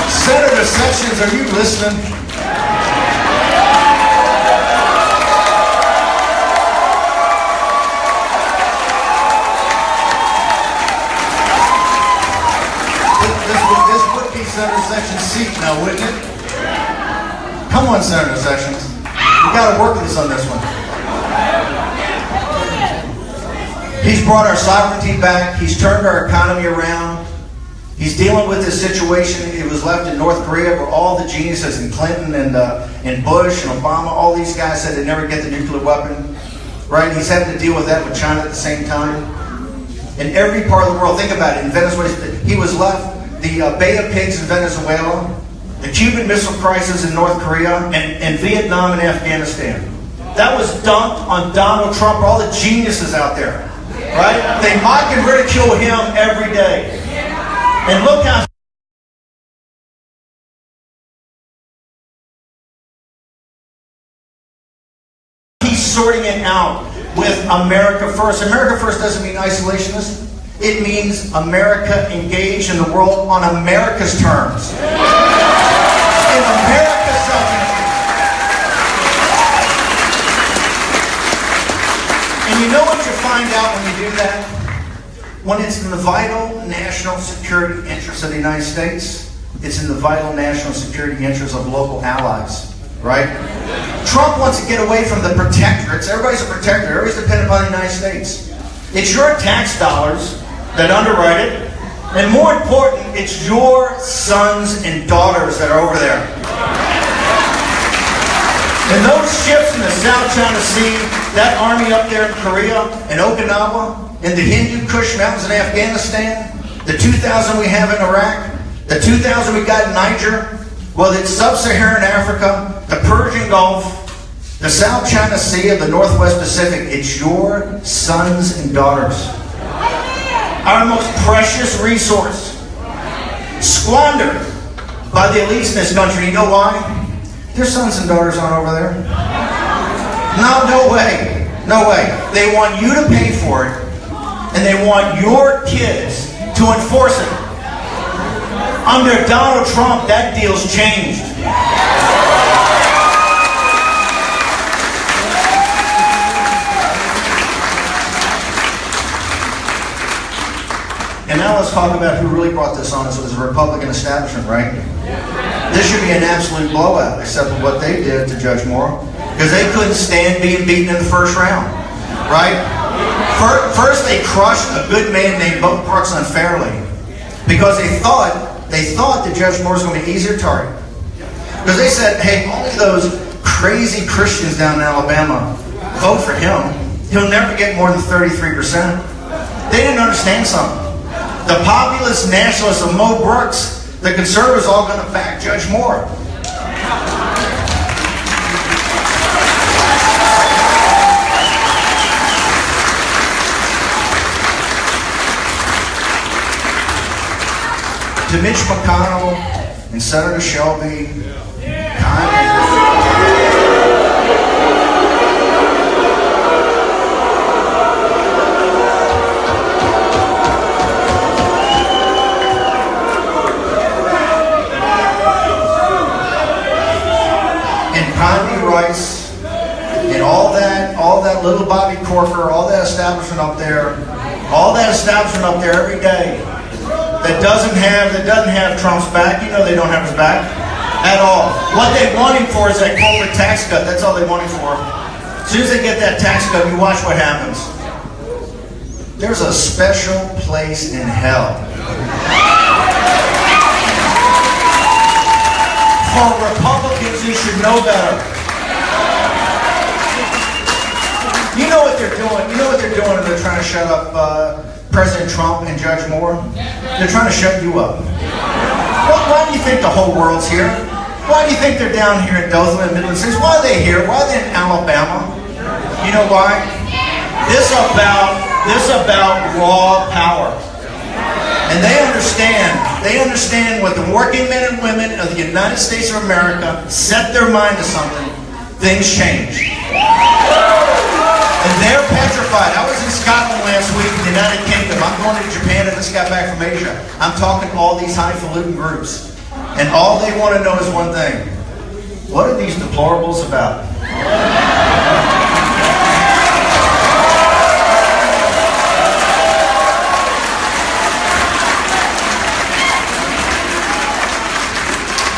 Senator Sessions, are you listening? This would be Senator Sessions' seat now, wouldn't it? Come on, Senator Sessions. We've got to work with us on this one. He's brought our sovereignty back. He's turned our economy around. He's dealing with this situation. It was left in North Korea where all the geniuses in Clinton and Bush and Obama, all these guys said they'd never get the nuclear weapon. Right? He's having to deal with that with China at the same time. In every part of the world, think about it. In Venezuela, he was left the Bay of Pigs in Venezuela, the Cuban Missile Crisis in North Korea, and Vietnam and Afghanistan. That was dumped on Donald Trump, all the geniuses out there. Right? They mock and ridicule him every day. And look how he's sorting it out with America First. America First doesn't mean isolationist. It means America engaged in the world on America's terms. In America's self-interest. And you know what you find out when you do that? When it's in the vital national security interests of the United States, it's in the vital national security interests of local allies, right? Trump wants to get away from the protectorates. Everybody's a protector. Everybody's dependent upon the United States. It's your tax dollars that underwrite it. And more important, it's your sons and daughters that are over there. And those ships in the South China Sea, that army up there in Korea and Okinawa, in the Hindu Kush Mountains in Afghanistan, the 2,000 we have in Iraq, the 2,000 we got in Niger, whether it's sub-Saharan Africa, the Persian Gulf, the South China Sea, or the Northwest Pacific, it's your sons and daughters. Our most precious resource, squandered by the elites in this country. You know why? Their sons and daughters aren't over there. No way. No way. They want you to pay for it, and they want your kids to enforce it. Under Donald Trump, that deal's changed. And now let's talk about who really brought this on us. It was the Republican establishment, right? This should be an absolute blowout, except for what they did to Judge Moore, because they couldn't stand being beaten in the first round, right? First, they crushed a good man named Bo Parks unfairly, because they thought that Judge Moore was going to be an easier target. Because they said, hey, only those crazy Christians down in Alabama vote for him. He'll never get more than 33%. They didn't understand something. The populist nationalists of Mo Brooks, the conservatives, all going to back Judge Moore. To Mitch McConnell and Senator Shelby, Rice, and all that little Bobby Corker, all that establishment up there every day that doesn't have Trump's back. You know they don't have his back at all. What they want him for is that corporate tax cut. That's all they want him for. As soon as they get that tax cut, you watch what happens. There's a special place in hell for Republicans who should know better. You know what they're doing. You know what they're doing. They're trying to shut up President Trump and Judge Moore. They're trying to shut you up. Why do you think the whole world's here? Why do you think they're down here in Dothan and Midland City? Why are they here? Why are they in Alabama? You know why? This about raw power. And they understand what the working men and women of the United States of America set their mind to something, things change. And they're petrified. I was in Scotland last week in the United Kingdom. I'm going to Japan. I just got back from Asia. I'm talking to all these highfalutin groups. And all they want to know is one thing. What are these deplorables about?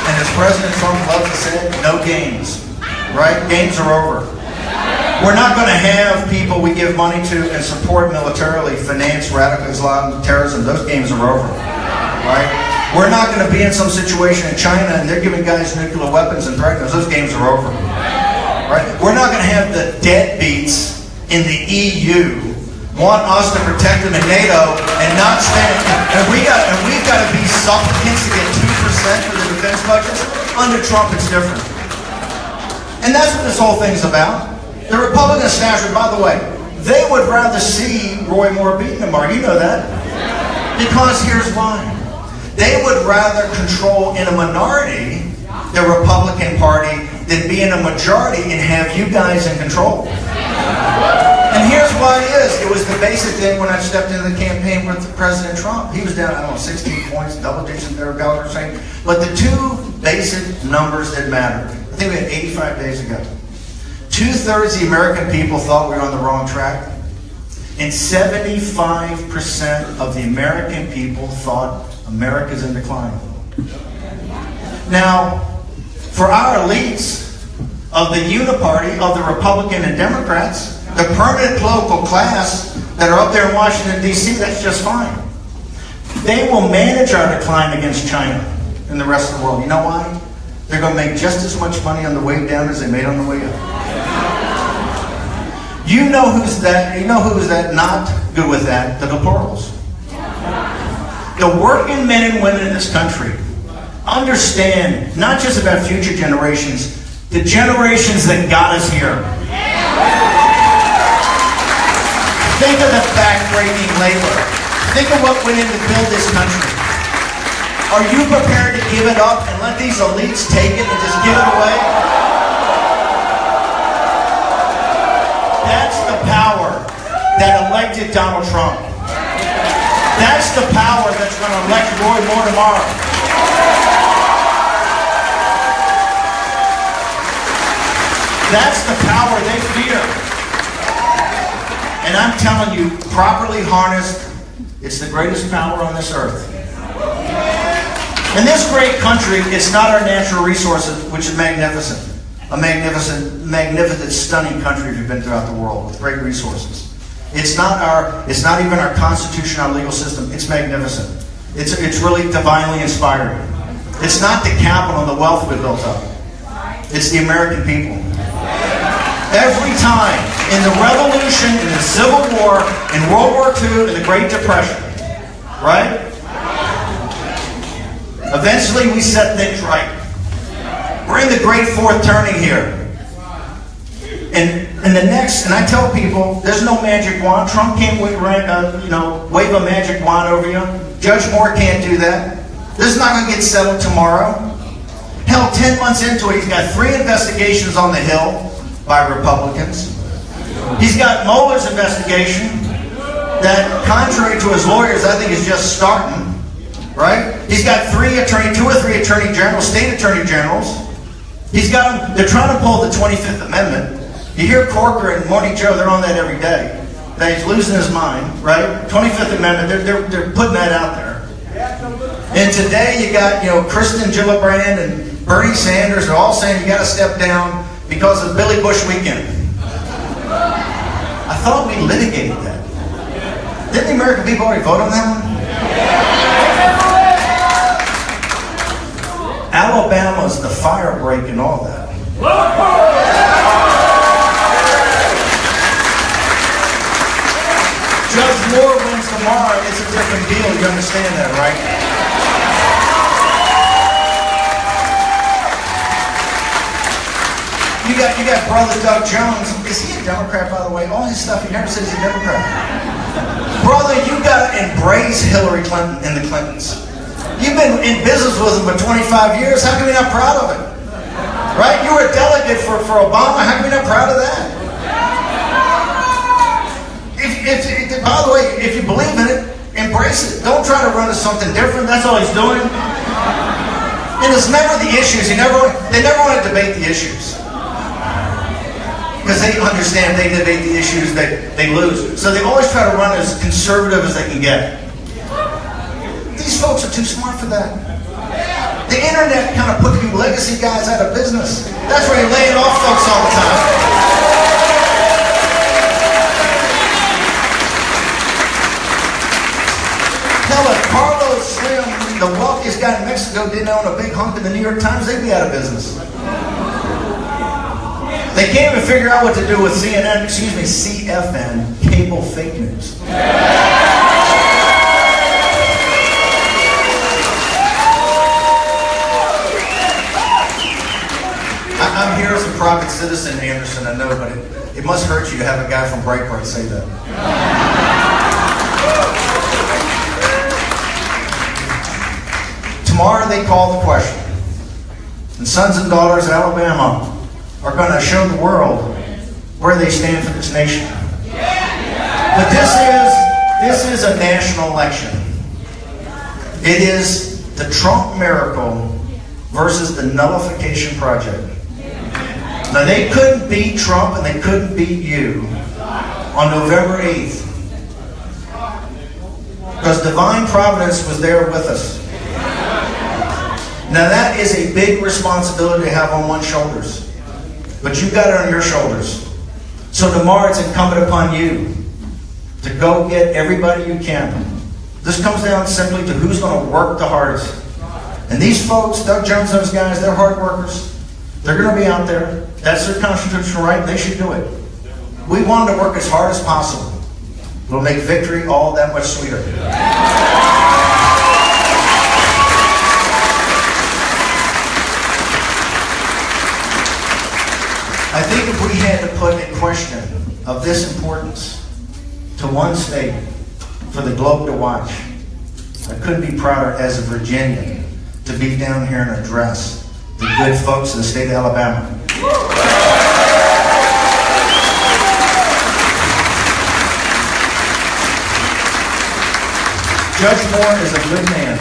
And as President Trump loves to say, no games. Right? Games are over. We're not going to have people we give money to and support militarily finance radical Islam and terrorism. Those games are over. Right? We're not going to be in some situation in China and they're giving guys nuclear weapons and threatening us. Those games are over. Right? We're not going to have the deadbeats in the EU want us to protect them in NATO and not spend. And we've got to be supplicants to get 2% for the defense budgets. Under Trump, it's different. And that's what this whole thing's about. The Republican establishment, by the way, they would rather see Roy Moore beaten tomorrow. You know that. Because here's why. They would rather control in a minority the Republican Party than be in a majority and have you guys in control. And here's why it is. It was the basic thing when I stepped into the campaign with President Trump. He was down, 16 points, double digits there, Gallagher saying. But the two basic numbers that mattered, I think we had 85 days ago. 2/3 of the American people thought we were on the wrong track. And 75% of the American people thought America's in decline. Now, for our elites of the uniparty, of the Republican and Democrats, the permanent political class that are up there in Washington, D.C., that's just fine. They will manage our decline against China and the rest of the world. You know why? They're going to make just as much money on the way down as they made on the way up. You know who's that? You know who's that not good with that? The deplorables. The working men and women in this country understand not just about future generations, the generations that got us here. Think of the back-breaking labor. Think of what went in to build this country. Are you prepared to give it up and let these elites take it and just give it away? That's the power that elected Donald Trump. That's the power that's going to elect Roy Moore tomorrow. That's the power they fear. And I'm telling you, properly harnessed, it's the greatest power on this earth. In this great country, it's not our natural resources, which is magnificent. A magnificent, stunning country if you've been throughout the world with great resources. It's not even our constitution, our legal system. It's magnificent. It's really divinely inspiring. It's not the capital and the wealth we built up. It's the American people. Every time, in the Revolution, in the Civil War, in World War II, in the Great Depression, right? Eventually we set things right. We're in the great fourth turning here. And I tell people, there's no magic wand. Trump can't wave a magic wand over you. Judge Moore can't do that. This is not going to get settled tomorrow. Hell, 10 months into it, he's got 3 investigations on the Hill by Republicans. He's got Mueller's investigation that, contrary to his lawyers, I think is just starting. Right? He's got 2 or 3 attorney generals, state attorney generals. He's got them. They're trying to pull the 25th Amendment. You hear Corker and Morty Joe, they're on that every day. That he's losing his mind, right? 25th Amendment, they're putting that out there. And today you got, Kristen Gillibrand and Bernie Sanders, they're all saying you got to step down because of Billy Bush weekend. I thought we litigated that. Didn't the American people already vote on that one? Alabama's the fire break and all that. Judge Moore wins tomorrow, it's a different deal. You understand that, right? You got brother Doug Jones. Is he a Democrat, by the way? All his stuff, he never says he's a Democrat. Brother, you got to embrace Hillary Clinton and the Clintons. You've been in business with them for 25 years. How come you're not proud of it? Right? You were a delegate for Obama. How come you're not proud of that? By the way, if you believe in it, embrace it. Don't try to run to something different. That's all he's doing. And it's never the issues. They never want to debate the issues. Because they understand if they debate the issues, they lose. So they always try to run as conservative as they can get. These folks are too smart for that. The internet kind of put you legacy guys out of business. That's where you're laying off folks all the time. Hell, if Carlos Slim, the wealthiest guy in Mexico, didn't own a big hunk in the New York Times, they'd be out of business. They can't even figure out what to do with CFN, cable fake news. I'm here as a private citizen, Anderson, I know, but it must hurt you to have a guy from Breitbart say that. Tomorrow they call the question. And sons and daughters of Alabama are going to show the world where they stand for this nation. But this is a national election. It is the Trump miracle versus the nullification project. Now, they couldn't beat Trump and they couldn't beat you on November 8th because divine providence was there with us. Now, that is a big responsibility to have on one's shoulders. But you've got it on your shoulders. So tomorrow it's incumbent upon you to go get everybody you can. This comes down simply to who's going to work the hardest. And these folks, Doug Jones, those guys, they're hard workers. They're going to be out there. That's their constitutional right. They should do it. We want to work as hard as possible. It'll make victory all that much sweeter. I think if we had to put a question of this importance to one state for the globe to watch, I couldn't be prouder as a Virginian to be down here and address the good folks of the state of Alabama. Judge Moore is a good man.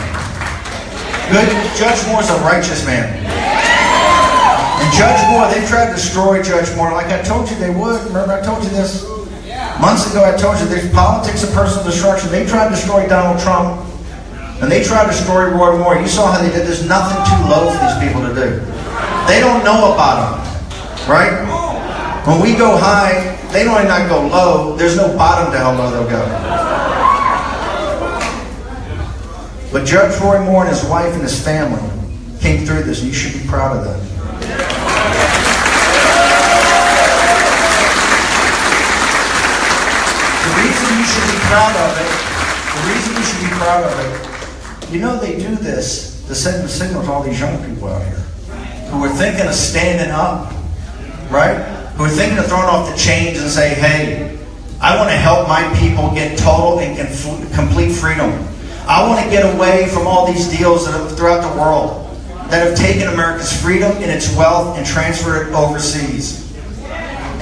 Judge Moore is a righteous man. And Judge Moore, they tried to destroy Judge Moore like I told you they would. Remember I told you this? Months ago I told you there's politics of personal destruction. They tried to destroy Donald Trump. And they tried to destroy Roy Moore. You saw how they did. There's nothing too low for these people to do. They don't know about them. Right? When we go high, they don't only not go low. There's no bottom to how low they'll go. But Judge Roy Moore and his wife and his family came through this, and you should be proud of them. The reason you should be proud of it, you know they do this to send a signal to all these young people out here who are thinking of standing up, right? Who are thinking of throwing off the chains and say, hey, I want to help my people get total and complete freedom. I want to get away from all these deals that are throughout the world that have taken America's freedom and its wealth and transferred it overseas.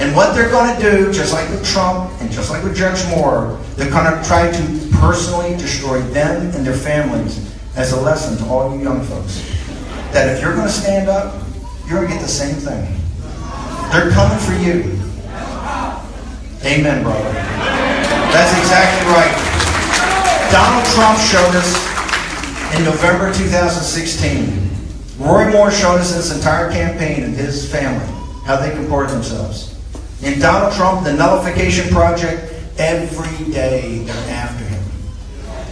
And what they're going to do, just like with Trump and just like with Judge Moore, they're going to try to personally destroy them and their families as a lesson to all you young folks. That if you're going to stand up, you're going to get the same thing. They're coming for you. Amen, brother. That's exactly right. Donald Trump showed us in November 2016. Roy Moore showed us in his entire campaign and his family how they comported themselves. In Donald Trump, the Nullification Project, every day they're after him.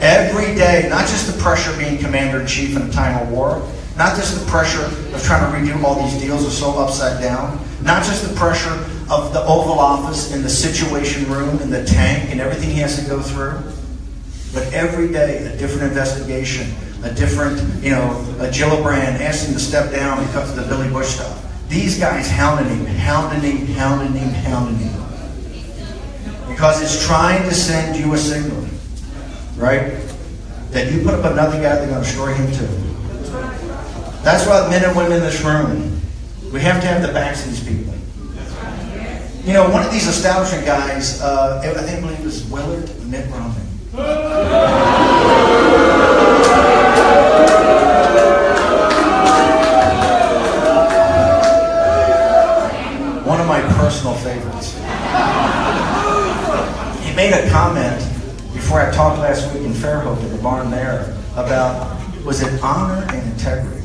Every day, not just the pressure of being commander-in-chief in a time of war, not just the pressure of trying to redo all these deals that are so upside down, not just the pressure of the Oval Office and the Situation Room and the tank and everything he has to go through, but every day a different investigation, a different, a Gillibrand asking to step down because of the Billy Bush stuff. These guys hounding him. Because it's trying to send you a signal, right? That you put up another guy, they're going to destroy him too. That's why the men and women in this room, we have to have the backs of these people. One of these establishment guys, I believe it was Willard Mitt Romney. One of my personal favorites. He made a comment before I talked last week in Fairhope at the barn there about, was it honor and integrity?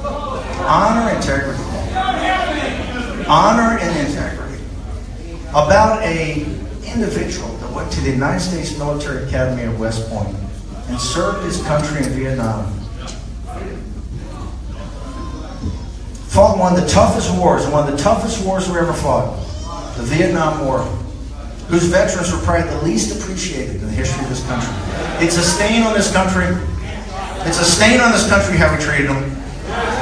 Honor and integrity. Honor and integrity. About a individual that went to the United States Military Academy at West Point and served his country in Vietnam. Fought one of the toughest wars, we ever fought, the Vietnam War, whose veterans were probably the least appreciated in the history of this country. It's a stain on this country. It's a stain on this country how we treated them.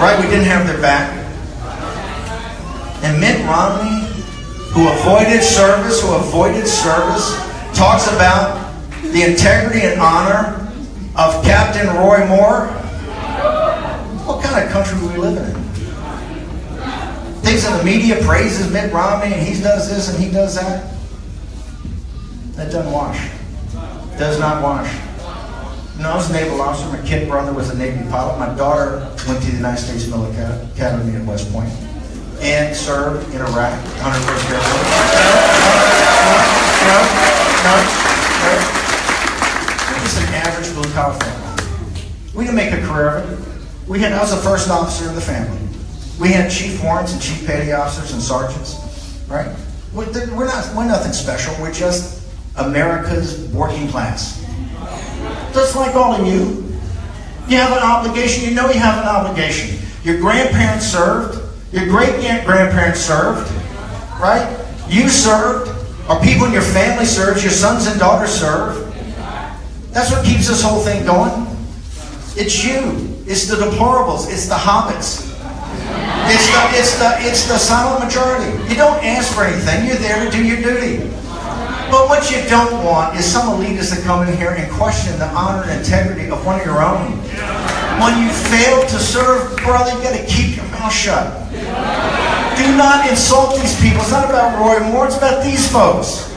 Right? We didn't have their back. And Mitt Romney, who avoided service, talks about the integrity and honor of Captain Roy Moore. What kind of country are we living in? Things in the media praises Mitt Romney and he does this and he does that. That doesn't wash. Does not wash. I was a naval officer. My kid brother was a Navy pilot. My daughter went to the United States Military Academy at West Point and served in Iraq, 101st Airborne. We're just an average blue-collar family. We didn't make a career of it. I was the first officer of the family. We had chief warrants and chief petty officers and sergeants, right? We're nothing special. We're just America's working class. Just like all of you. You have an obligation. You know you have an obligation. Your grandparents served. Your great-grandparents served, right? You served. Are people in your family serve? Your sons and daughters serve? That's what keeps this whole thing going. It's you. It's the deplorables. It's the hobbits. It's the silent majority. You don't ask for anything. You're there to do your duty. But what you don't want is some elitists that come in here and question the honor and integrity of one of your own. When you fail to serve, brother, you got to keep your mouth shut. Do not insult these people. It's not about Roy Moore. It's about these folks.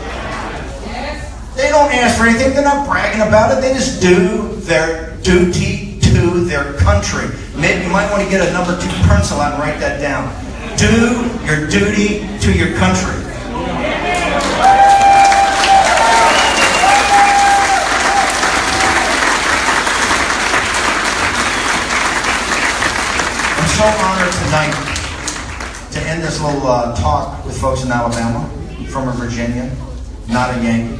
They don't ask for anything. They're not bragging about it. They just do their duty to their country. Maybe you might want to get a number 2 pencil out and write that down. Do your duty to your country. I'm so honored tonight to end this little talk with folks in Alabama, from a Virginian, not a Yankee.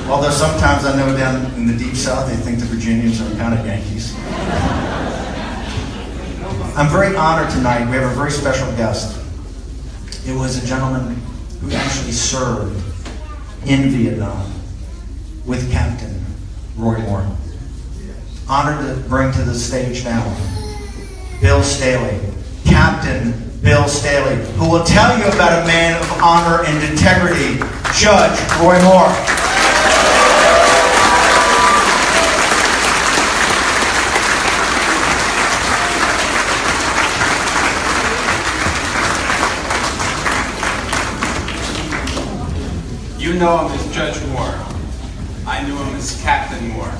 Although sometimes I know down in the deep south they think the Virginians are kind of Yankees. I'm very honored tonight. We have a very special guest. It was a gentleman who actually served in Vietnam with Captain Roy Moore. Honored to bring to the stage now Bill Staley, Captain Bill Staley, who will tell you about a man of honor and integrity, Judge Roy Moore. You know him as Judge Moore. I knew him as Captain Moore.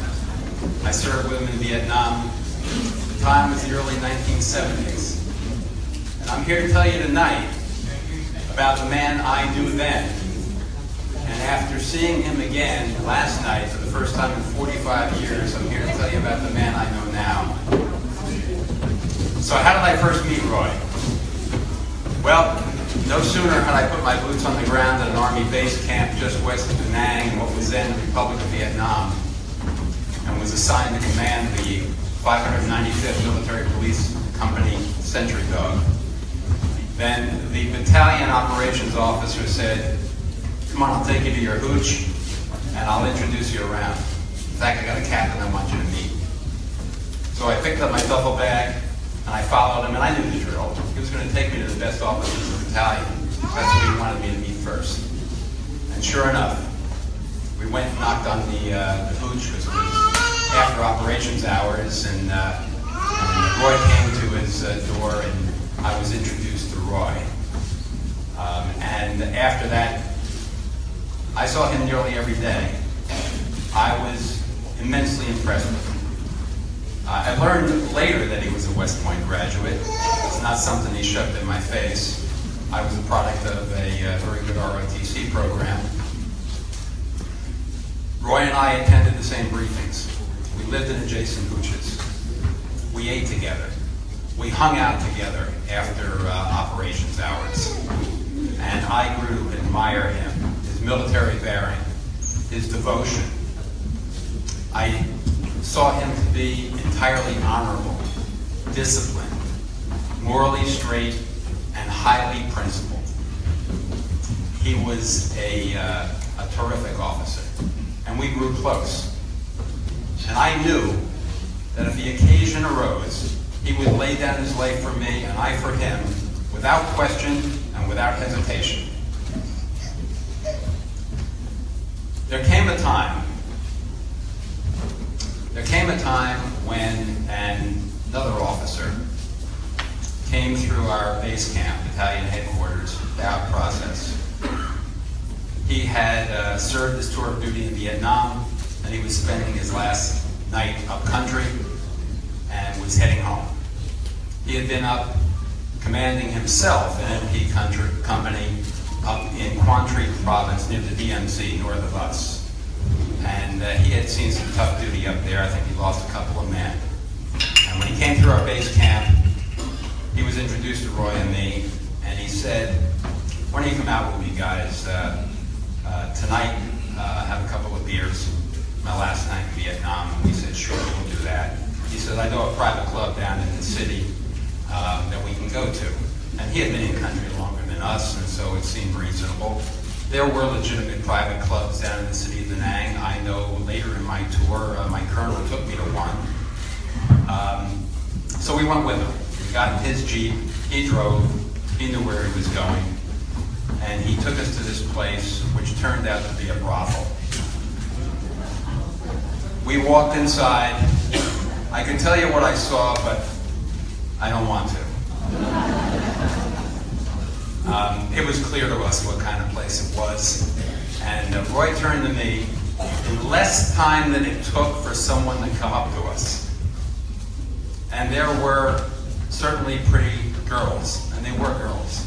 I served with him in Vietnam. The time was the early 1970s. And I'm here to tell you tonight about the man I knew then. And after seeing him again last night for the first time in 45 years, I'm here to tell you about the man I know now. So how did I first meet Roy? Well, no sooner had I put my boots on the ground at an Army base camp just west of Da Nang in what was then the Republic of Vietnam, and was assigned to command the 595th Military Police Company Sentry Dog. Then the battalion operations officer said, "Come on, I'll take you to your hooch, and I'll introduce you around. In fact, I got a captain I want you to meet." So I picked up my duffel bag, and I followed him, and I knew the drill. He was going to take me to the best officers of the battalion. That's what he wanted me to meet first. And sure enough, we went and knocked on the hooch, because it was after operations hours, and Roy came to his door, and I was introduced to Roy. And after that, I saw him nearly every day. I was immensely impressed with him. I learned later that he was a West Point graduate. It's not something he shoved in my face. I was a product of a very good ROTC program. Roy and I attended the same briefings. We lived in adjacent hooches. We ate together. We hung out together after operations hours. And I grew to admire him, his military bearing, his devotion. I saw him to be entirely honorable, disciplined, morally straight, and highly principled. He was a terrific officer, and we grew close. And I knew that if the occasion arose, he would lay down his life for me and I for him, without question and without hesitation. There came a time when another officer came through our base camp, battalion headquarters, without process. He had served his tour of duty in Vietnam, and he was spending his last night up country and was heading home. He had been up commanding himself an MP company up in Quang Tri province near the DMZ, north of us. And he had seen some tough duty up there. I think he lost a couple of men. And when he came through our base camp, he was introduced to Roy and me, and he said, "Why don't you come out with me, guys? Tonight, have a couple of beers. My last night in Vietnam." And we said, "Sure, we'll do that." He said, "I know a private club down in the city that we can go to." And he had been in country longer than us, and so it seemed reasonable. There were legitimate private clubs down in the city of Da Nang. I know later in my tour, my colonel took me to one. So we went with him. We got in his Jeep, he drove, he knew where he was going, and he took us to this place, which turned out to be a brothel. We walked inside. I can tell you what I saw, but I don't want to. It was clear to us what kind of place it was. And Roy turned to me in less time than it took for someone to come up to us. And there were certainly pretty girls, and they were girls.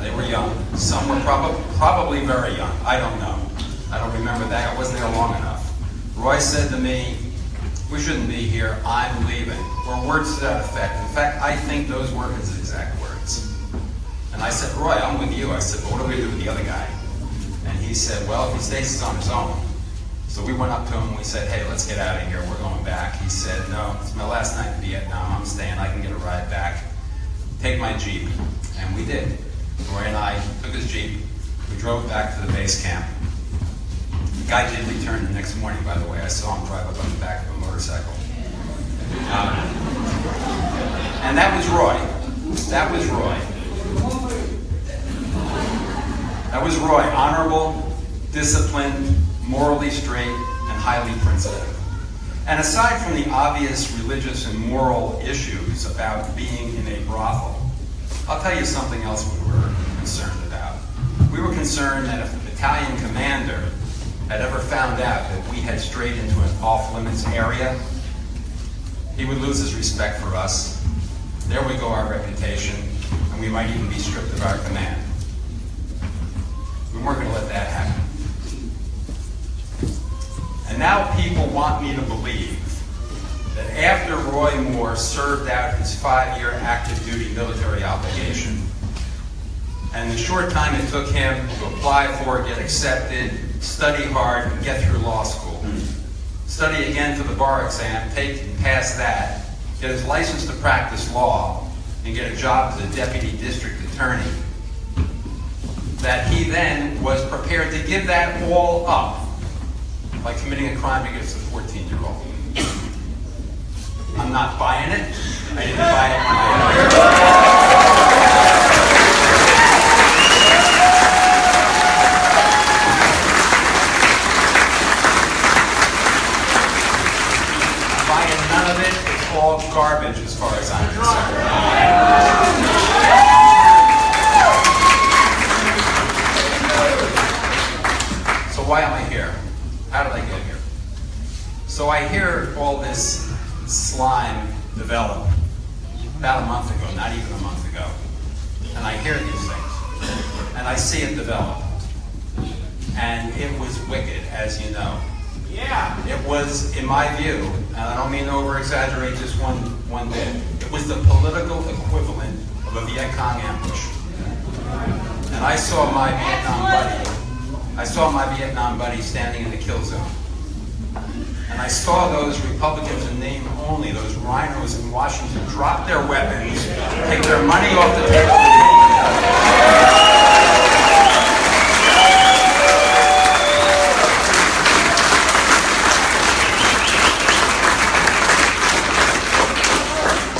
They were young. Some were probably very young. I don't know. I don't remember that. I wasn't there long enough. Roy said to me, "We shouldn't be here. I'm leaving." Or words to that effect. In fact, I think those were his exact words. And I said, "Roy, I'm with you." I said, "But what are we going to do with the other guy?" And he said, "Well, if he stays, he's on his own." So we went up to him and we said, "Hey, let's get out of here. We're going back." He said, "No, it's my last night in Vietnam. I'm staying. I can get a ride back. Take my Jeep." And we did. Roy and I took his Jeep. We drove back to the base camp. The guy did return the next morning, by the way. I saw him drive up on the back of a motorcycle. And that was Roy. That was Roy. That was Roy. Honorable, disciplined, morally straight, and highly principled. And aside from the obvious religious and moral issues about being in a brothel, I'll tell you something else we were concerned about. We were concerned that if the battalion commander had ever found out that we had strayed into an off-limits area, he would lose his respect for us. There would go our reputation, and we might even be stripped of our command. We weren't going to let that happen. And now people want me to believe that after Roy Moore served out his 5-year active duty military obligation, and the short time it took him to apply for, get accepted, study hard, and get through law school, study again for the bar exam, take and pass that, get his license to practice law, and get a job as a deputy district attorney, that he then was prepared to give that all up by committing a crime against a 14-year-old. I'm not buying it. I didn't buy it when I'm buying none of it. It's all garbage as far as I'm concerned. So why am I here? How did I get here? So I hear all this slime develop about a month ago, not even a month ago. And I hear these things. And I see it develop. And it was wicked, as you know. Yeah. It was, in my view, and I don't mean to over-exaggerate just one bit, it was the political equivalent of a Viet Cong ambush. And I saw my Vietnam buddy standing in the kill zone. And I saw those Republicans in name only, those rhinos in Washington, drop their weapons, take their money off the table.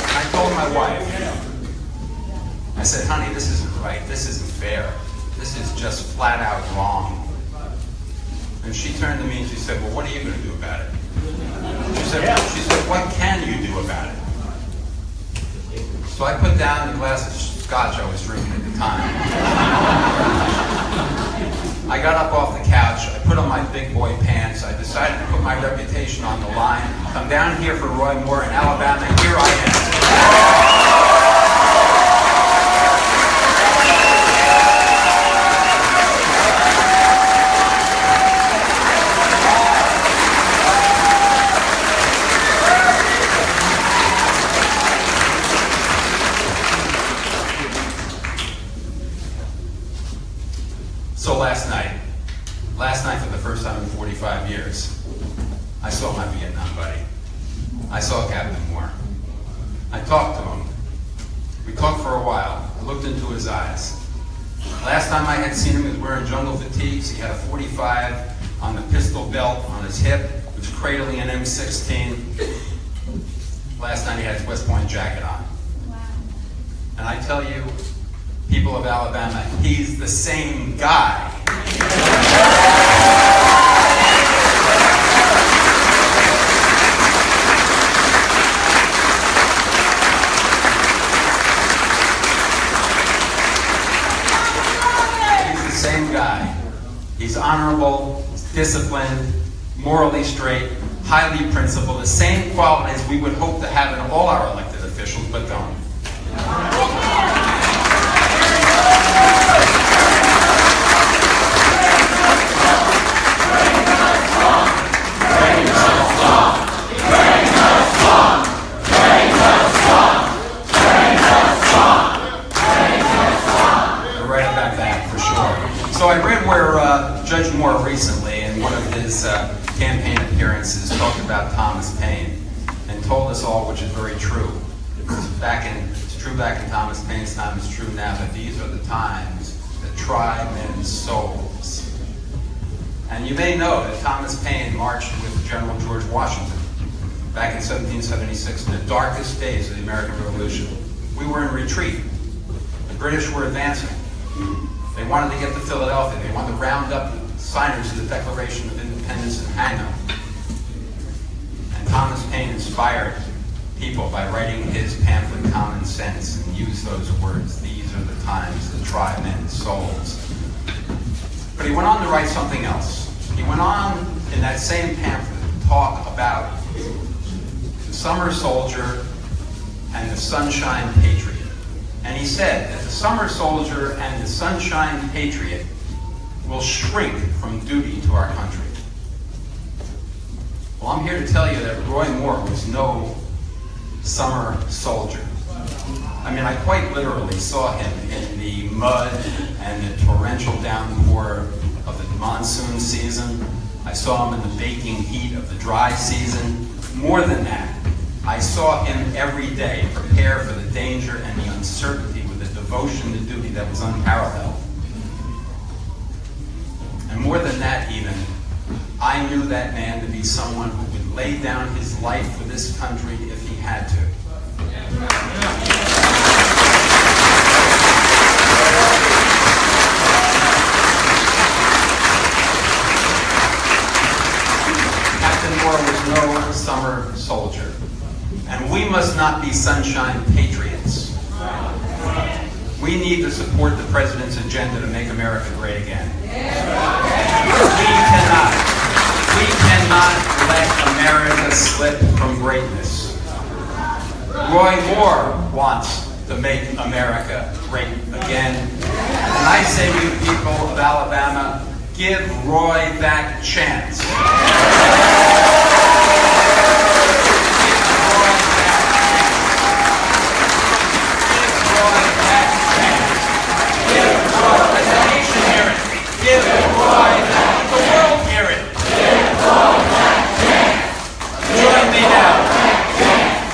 I told my wife, I said, "Honey, this isn't right. This isn't fair. This is just flat out wrong." And she turned to me and she said, "Well, what are you going to do about it?" She said, "What can you do about it?" So I put down the glass of scotch I was drinking at the time. I got up off the couch, I put on my big boy pants, I decided to put my reputation on the line, come down here for Roy Moore in Alabama, and here I am. So last night for the first time in 45 years, I saw my Vietnam buddy. I saw Captain Moore. I talked to him. We talked for a while. I looked into his eyes. Last time I had seen him, he was wearing jungle fatigues. He had a 45 on the pistol belt on his hip, was cradling an M16. Last night he had his West Point jacket on. Wow. And I tell you, people of Alabama, he's the same guy. He's the same guy. He's honorable, he's disciplined, morally straight, highly principled, the same qualities we would hope to have in all our elected officials, but don't. You're right about that, for sure. So I read where Judge Moore recently, in one of his campaign appearances, talked about Thomas Paine and told us all, which is very true. It's true back in Thomas Paine's time, it's true now, that these are the times that try men's souls. And you may know that Thomas Paine marched with General George Washington back in 1776, in the darkest days of the American Revolution. We were in retreat. The British were advancing. They wanted to get to Philadelphia. They wanted to round up the signers of the Declaration of Independence and hang them. And Thomas Paine inspired people by writing his pamphlet, Common Sense, and used those words. These are the times that try men's souls. But he went on to write something else. He went on in that same pamphlet to talk about the summer soldier and the sunshine patriot. And he said that the summer soldier and the sunshine patriot will shrink from duty to our country. Well, I'm here to tell you that Roy Moore was no summer soldier. I mean, I quite literally saw him in the mud and the torrential downpour of the monsoon season. I saw him in the baking heat of the dry season. More than that, I saw him every day prepare for the danger and the uncertainty with a devotion to duty that was unparalleled. And more than that even, I knew that man to be someone who would lay down his life for this country if he had to. Captain Moore was no summer soldier. And we must not be sunshine patriots. We need to support the president's agenda to make America great again. We cannot let America slip from greatness. Roy Moore wants to make America great again. And I say to you people of Alabama, give Roy that chance.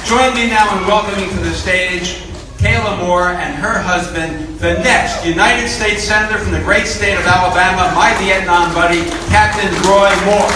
Join me now in welcoming to the stage Kayla Moore and her husband, the next United States Senator from the great state of Alabama, my Vietnam buddy, Captain Roy Moore.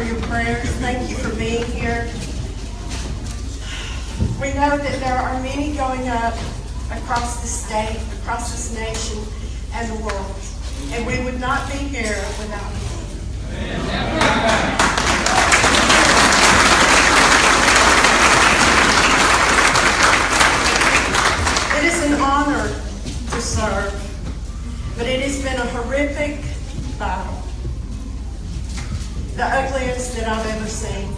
your prayers. Thank you for being here. We know that there are many going up across the state, across this nation, and the world. And we would not be here without you. It is an honor to serve, but it has been a horrific battle. The ugliest that I've ever seen.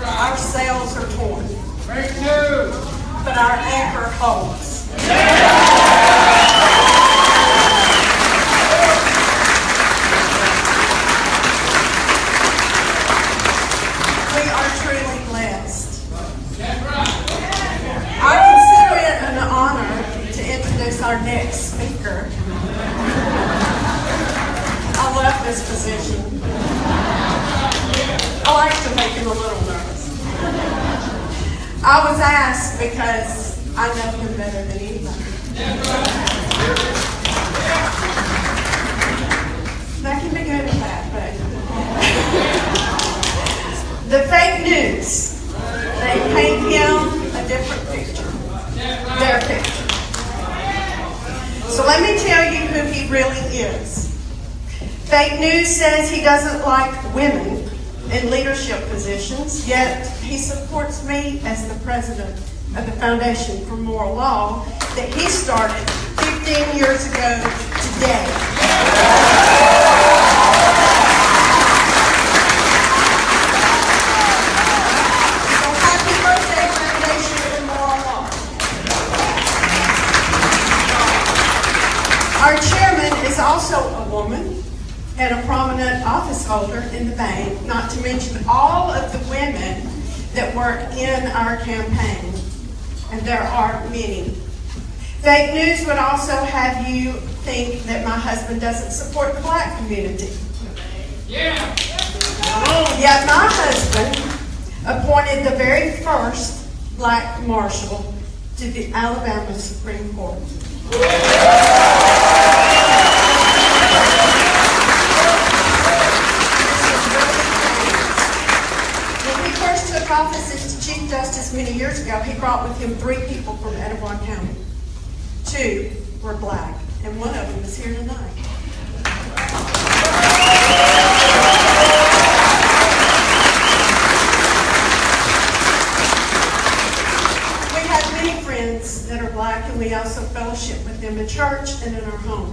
Our sails are torn, but our anchor holds. We are truly blessed. I consider it an honor to introduce our next speaker. I love this position. I like to make him a little nervous. I was asked because I know him better than anybody. That can be good or bad, but the fake news, they paint him a different picture. Their picture. So let me tell you who he really is. Fake news says he doesn't like women in leadership positions, yet he supports me as the president of the Foundation for Moral Law that he started 15 years ago today. So happy birthday, Foundation for Moral Law. Our chairman is also a woman and a prominent office holder in the bank, not to mention all of the women that work in our campaign, and there are many. Fake news would also have you think that my husband doesn't support the black community. Yeah. Yet my husband appointed the very first black marshal to the Alabama Supreme Court. Office as Chief Justice many years ago, he brought with him 3 people from Etowah County. 2 were black, and one of them is here tonight. We have many friends that are black, and we also fellowship with them in church and in our home.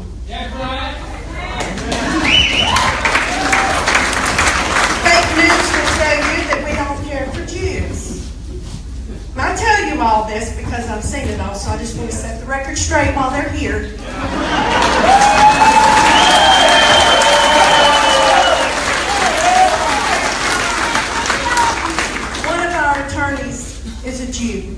Fake news will tell you that we don't care for Jews. I tell you all this because I've seen it all, so I just want to set the record straight while they're here. One of our attorneys is a Jew.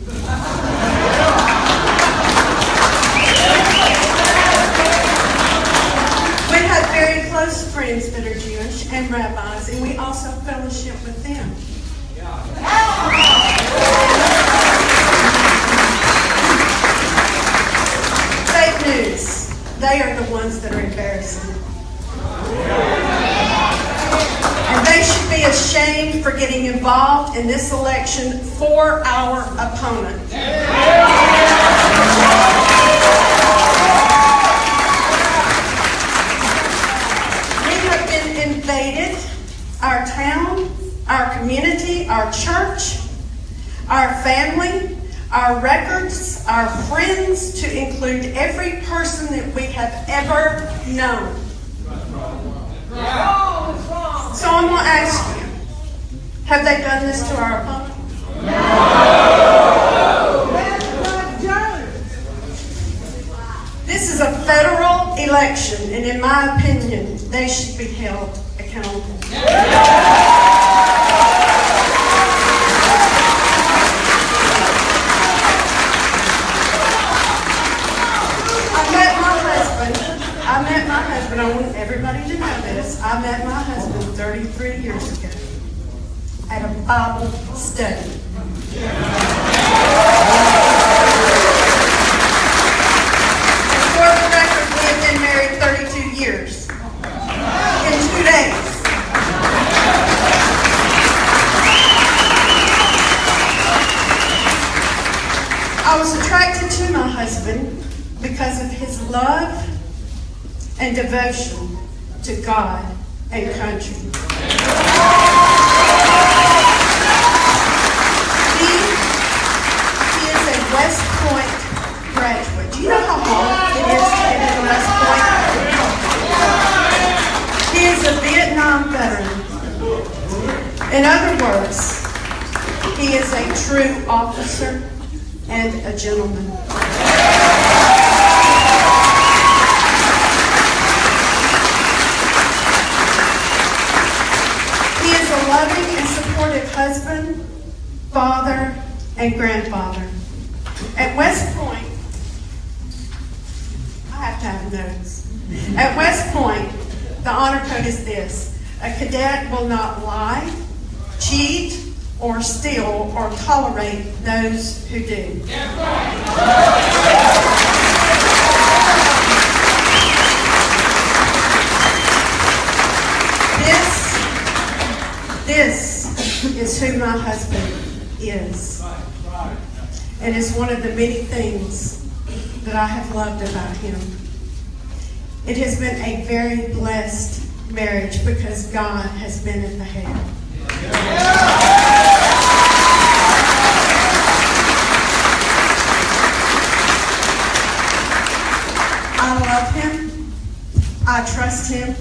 We have very close friends that are Jewish and rabbis, and we also fellowship with them. Fake news. They are the ones that are embarrassing. And they should be ashamed for getting involved in this election for our opponent. We have been invaded, our town, our community, our church, our family, our records, our friends, to include every person that we have ever known. So I'm going to ask you, have they done this to our opponent? This is a federal election, and in my opinion, they should be held accountable. I met my husband, I want everybody to know this, I met my husband 33 years ago at a Bible study. And for the record, we have been married 32 years. In 2 days. I was attracted to my husband because of his love and devotion to God and country. He is a West Point graduate. Do you know how hard it is to get into West Point? He is a Vietnam veteran. In other words, he is a true officer and a gentleman. He is a loving and supportive husband, father, and grandfather. At West Point, I have to have notes. At West Point, the honor code is this: a cadet will not lie, cheat, or steal, or tolerate those who do. This is who my husband is. And it's one of the many things that I have loved about him. It has been a very blessed marriage because God has been at the head. I love him, I trust him,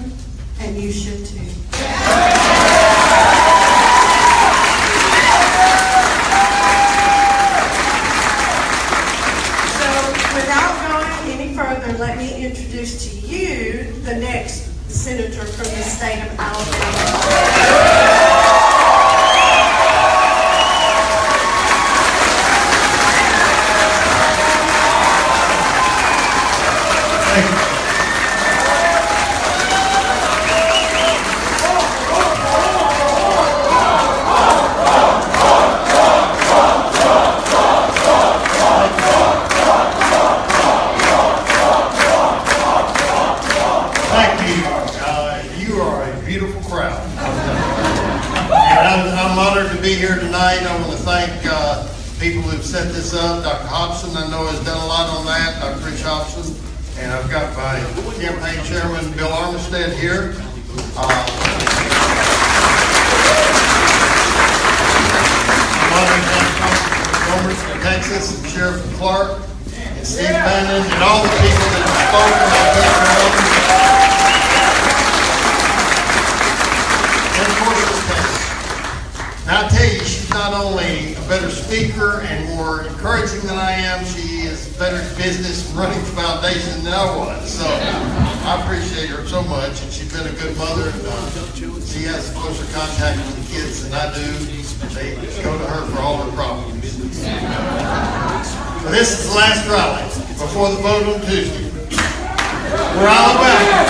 and you should too. So, without going any further, let me introduce to you the next senator from the state of Alabama. People who've set this up. Dr. Hobson, I know, has done a lot on that. Dr. Rich Hobson. And I've got my campaign chairman, Bill Armistead, here. From Texas, and Sheriff Clark, and Steve Bannon, and all the people that have spoken. And of course, this case. Now, I tell you, she's not only a better speaker and more encouraging than I am, she is better at business and running the foundation than I was. So I appreciate her so much, and she's been a good mother. And, she has closer contact with the kids than I do. They go to her for all their problems. But this is the last rally before the vote on Tuesday. We're Alabama.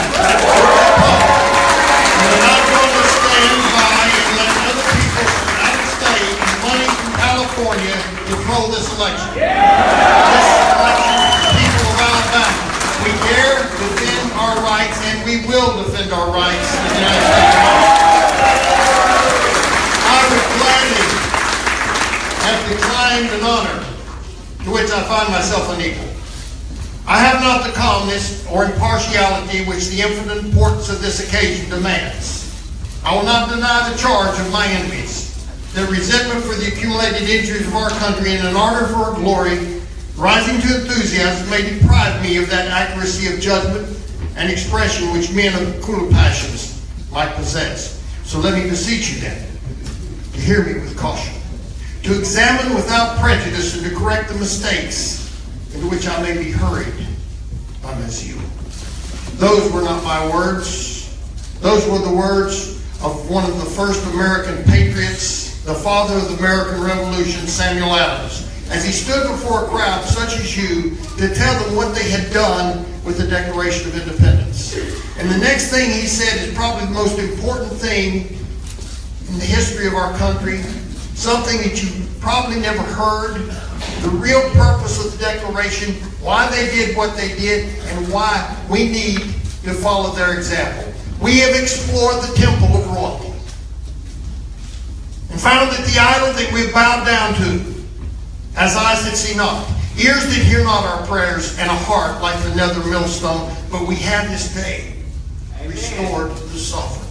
We're not going to stand by and let other people out of state and money from California control this election. This election is the people of Alabama. We dare defend our rights, and we will defend our rights in the United States of America. I would gladly have declined an honor to which I find myself unequal. I have not the calmness or impartiality which the infinite importance of this occasion demands. I will not deny the charge of my enemies. Their resentment for the accumulated injuries of our country and an ardor for our glory, rising to enthusiasm, may deprive me of that accuracy of judgment and expression which men of cooler passions might possess. So let me beseech you then to hear me with caution, to examine without prejudice and to correct the mistakes into which I may be hurried by my zeal. Those were not my words. Those were the words of one of the first American patriots, the father of the American Revolution, Samuel Adams, as he stood before a crowd such as you to tell them what they had done with the Declaration of Independence. And the next thing he said is probably the most important thing in the history of our country, something that you probably never heard, the real purpose of the Declaration, why they did what they did, and why we need to follow their example. We have explored the temple of royalty and found that the idol that we bowed down to has eyes that see not, Ears that hear not our prayers, and a heart like the nether millstone, but we have this day restored the sovereign.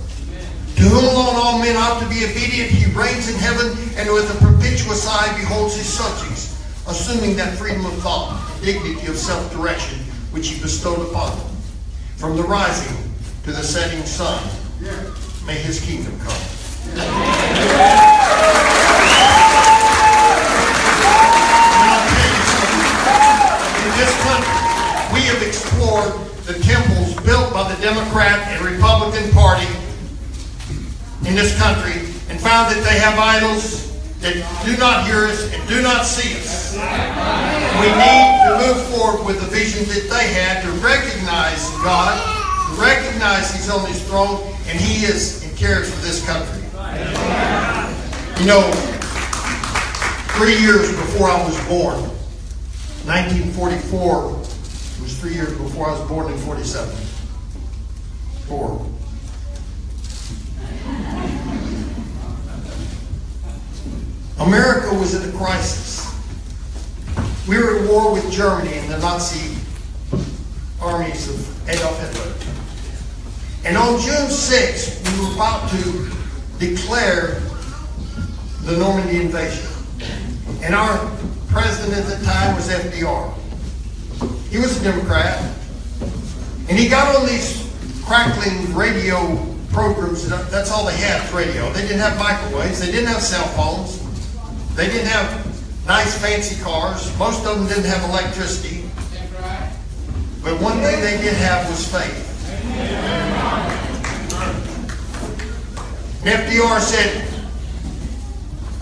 To whom alone all men ought to be obedient, he reigns in heaven, and with a perpetuous eye beholds his subjects, assuming that freedom of thought, dignity of self-direction, which he bestowed upon them. From the rising to the setting sun, may his kingdom come. In this country, we have explored the temples built by the Democrat and Republican Party in this country and found that they have idols that do not hear us and do not see us. We need to move forward with the vision that they had to recognize God, to recognize He's on His throne, and He is and cares for this country. You know, 3 years before I was born, 1944 was 3 years before I was born in 47. 4. America was at a crisis. We were at war with Germany and the Nazi armies of Adolf Hitler. And on June 6th, we were about to declare the Normandy invasion. And our president at the time was FDR. He was a Democrat. And he got on these crackling radio programs. That's all they had, was radio. They didn't have microwaves. They didn't have cell phones. They didn't have nice fancy cars. Most of them didn't have electricity. But one thing they did have was faith. And FDR said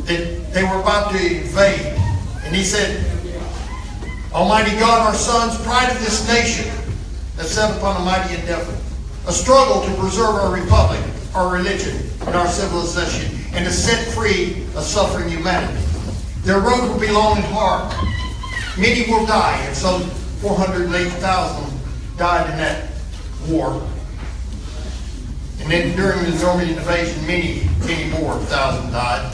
that they were about to invade. And he said, Almighty God, our sons, pride of this nation, has set upon a mighty endeavor, a struggle to preserve our republic, our religion, and our civilization, and to set free a suffering humanity. Their road will be long and hard. Many will die, and some 408,000 died in that war. And then during the Normandy invasion, many more thousand died.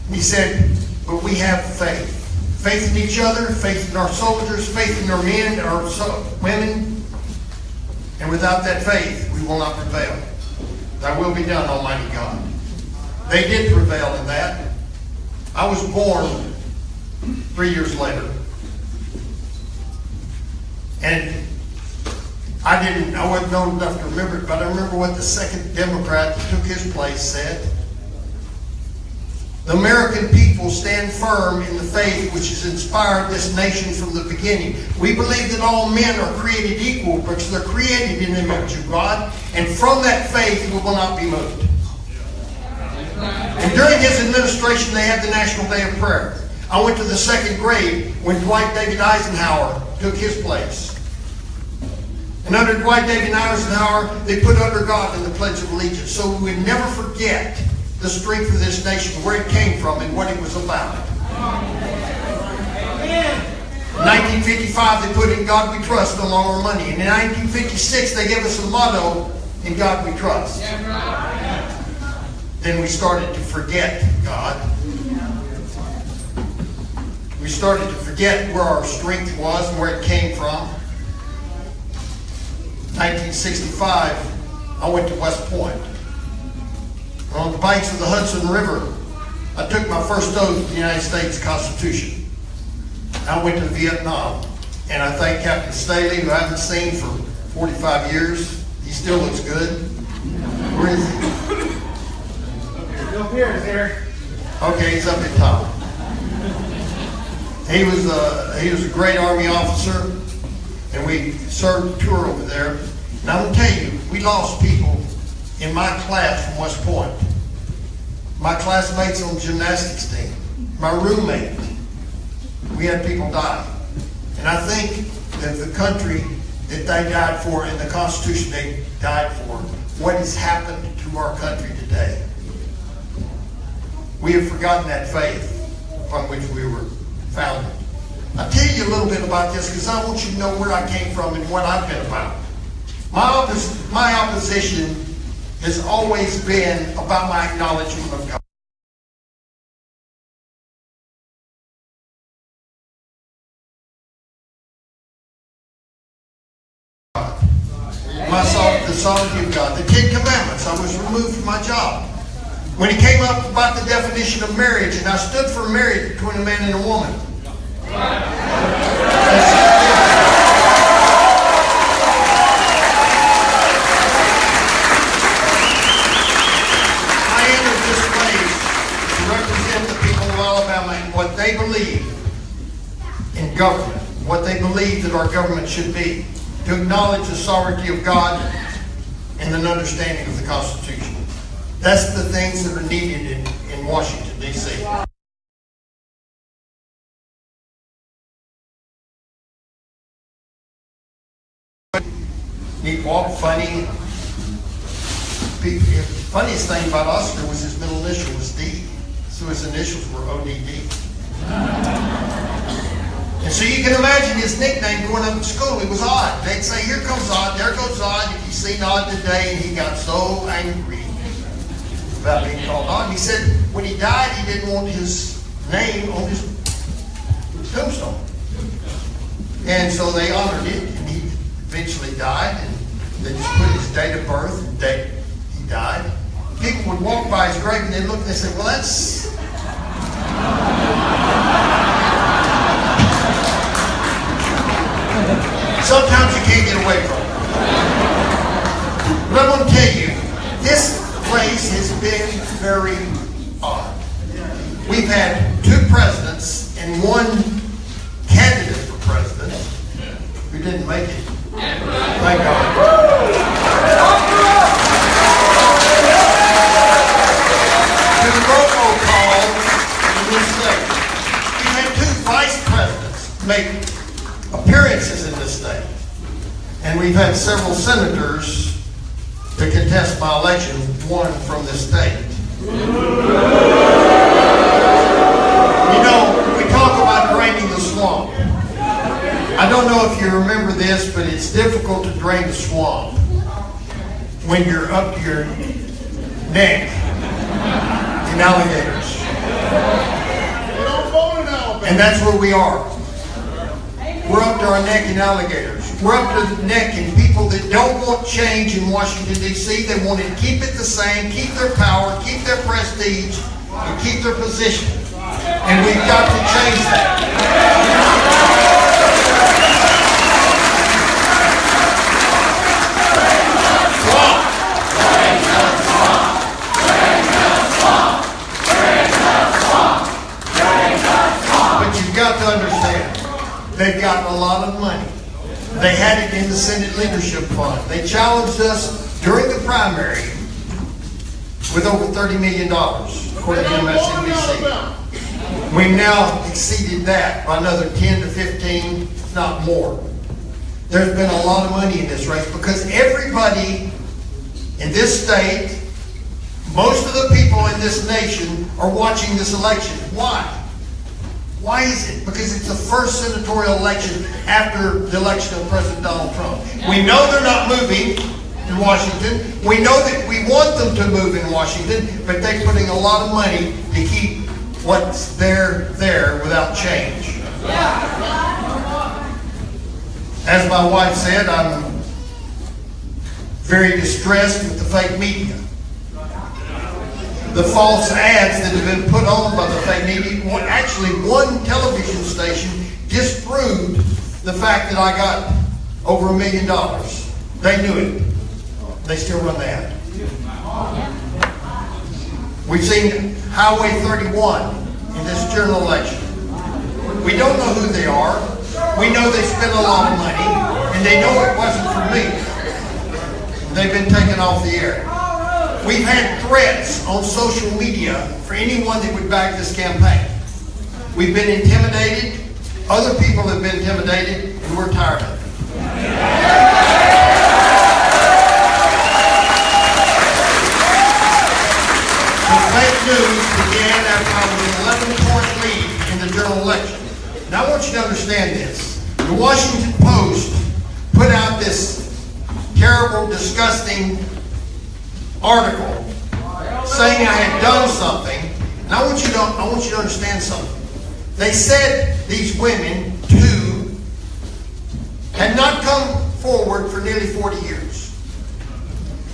And he said, but we have faith. Faith in each other, faith in our soldiers, faith in our men, our women. And without that faith, we will not prevail. Thy will be done, Almighty God. They did prevail in that. I was born 3 years later. And I wasn't old enough to remember it, but I remember what the second Democrat that took his place said. The American people stand firm in the faith which has inspired this nation from the beginning. We believe that all men are created equal because they're created in the image of God, and from that faith we will not be moved. And during his administration, they had the National Day of Prayer. I went to the second grade when Dwight David Eisenhower took his place. And under Dwight David Eisenhower, they put under God in the Pledge of Allegiance. So we would never forget the strength of this nation, where it came from, and what it was about. In 1955, they put In God We Trust, no longer money. And in 1956, they gave us a motto, In God We Trust. Then we started to forget God. We started to forget where our strength was and where it came from. 1965, I went to West Point. On the banks of the Hudson River, I took my first oath to the United States Constitution. I went to Vietnam, and I thank Captain Staley, who I haven't seen for 45 years. He still looks good. Where is he? Up here, sir. Okay, he's up at top. He was a great Army officer, and we served a tour over there. And I'm going to tell you, we lost people in my class from West Point. My classmates on the gymnastics team, my roommate, we had people die. And I think that the country that they died for and the Constitution they died for, what has happened to our country today. We have forgotten that faith upon which we were founded. I'll tell you a little bit about this because I want you to know where I came from and what I've been about. My opposition has always been about my acknowledgement of God. the sovereignty of God. The Ten Commandments, I was removed from my job. When it came up about the definition of marriage, and I stood for marriage between a man and a woman. I entered this place to represent the people of Alabama and what they believe in government, what they believe that our government should be, to acknowledge the sovereignty of God and an understanding of the Constitution. That's the things that are needed in Washington, D.C. He walked funny. The funniest thing about Oscar was his middle initial was D. So his initials were ODD. And so you can imagine his nickname going up to school. It was Odd. They'd say, here comes Odd, there goes Odd. If you seen Odd today, and he got so angry about being called Odd. He said when he died, he didn't want his name on his tombstone. And so they honored it, and he eventually died, and they just put his date of birth and date he died. People would walk by his grave, and they'd look and they'd say, well, that's... Sometimes you can't get away from it. But I'm going to tell you, this place has been very odd. We've had 2 presidents and 1 candidate for president who didn't make it. Thank God. To the robocall in this state. We've had 2 vice presidents make appearances in this state. And we've had several senators to contest my election, 1 from this state. You know, we talk about draining the swamp. I don't know if you remember this, but it's difficult to drain the swamp when you're up to your neck in alligators. And that's where we are. We're up to our neck in alligators. We're up to the neck in people that don't want change in Washington, D.C. They want to keep it the same, keep their power, keep their prestige, and keep their position. And we've got to change that. But you've got to understand, they've gotten a lot of money. They had it in the Senate Leadership Fund. They challenged us during the primary with over $30 million, according to MSNBC. We've now exceeded that by another 10 to 15, if not more. There's been a lot of money in this race because everybody in this state, most of the people in this nation are watching this election. Why? Why is it? Because it's the first senatorial election after the election of President Donald Trump. We know they're not moving in Washington. We know that we want them to move in Washington, but they're putting a lot of money to keep what's there without change. As my wife said, I'm very distressed with the fake media. The false ads that have been put on by the fake media. Actually, one television station disproved the fact that I got over $1 million. They knew it. They still run the ad. We've seen Highway 31 in this general election. We don't know who they are. We know they spent a lot of money, and they know it wasn't for me. They've been taken off the air. We've had threats on social media for anyone that would back this campaign. We've been intimidated. Other people have been intimidated, and we're tired of it. The fake news began after I was an 11-point lead in the general election. Now I want you to understand this. The Washington Post put out this terrible, disgusting article saying I had done something. And I want you to understand something. They said these women, 2, had not come forward for nearly 40 years.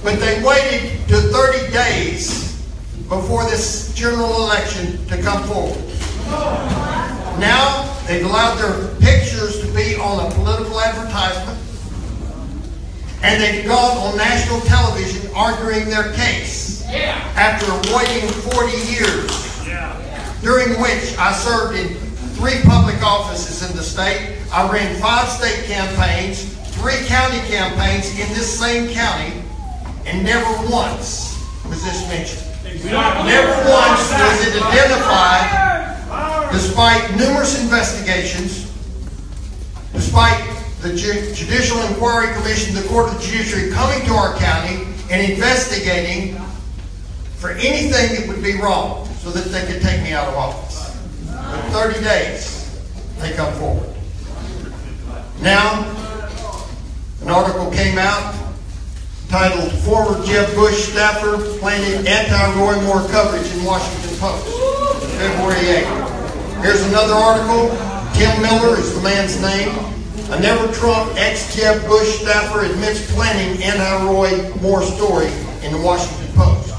But they waited to 30 days before this general election to come forward. Now they've allowed their pictures to be on a political advertisement, and they've gone on national television arguing their case after waiting 40 years, during which I served in 3 public offices in the state. I ran 5 state campaigns, 3 county campaigns in this same county, and never once was this mentioned. Never once was it identified, despite numerous investigations, despite the Judicial Inquiry Commission, the Court of Judiciary coming to our county and investigating for anything that would be wrong so that they could take me out of office. But 30 days, they come forward. Now, an article came out titled "Former Jeb Bush Staffer Planted Anti-Roy Moore Coverage in Washington Post," February 8th. Here's another article. Tim Miller is the man's name. A Never Trump ex-Jeb Bush staffer admits planting anti-Roy Moore story in the Washington Post.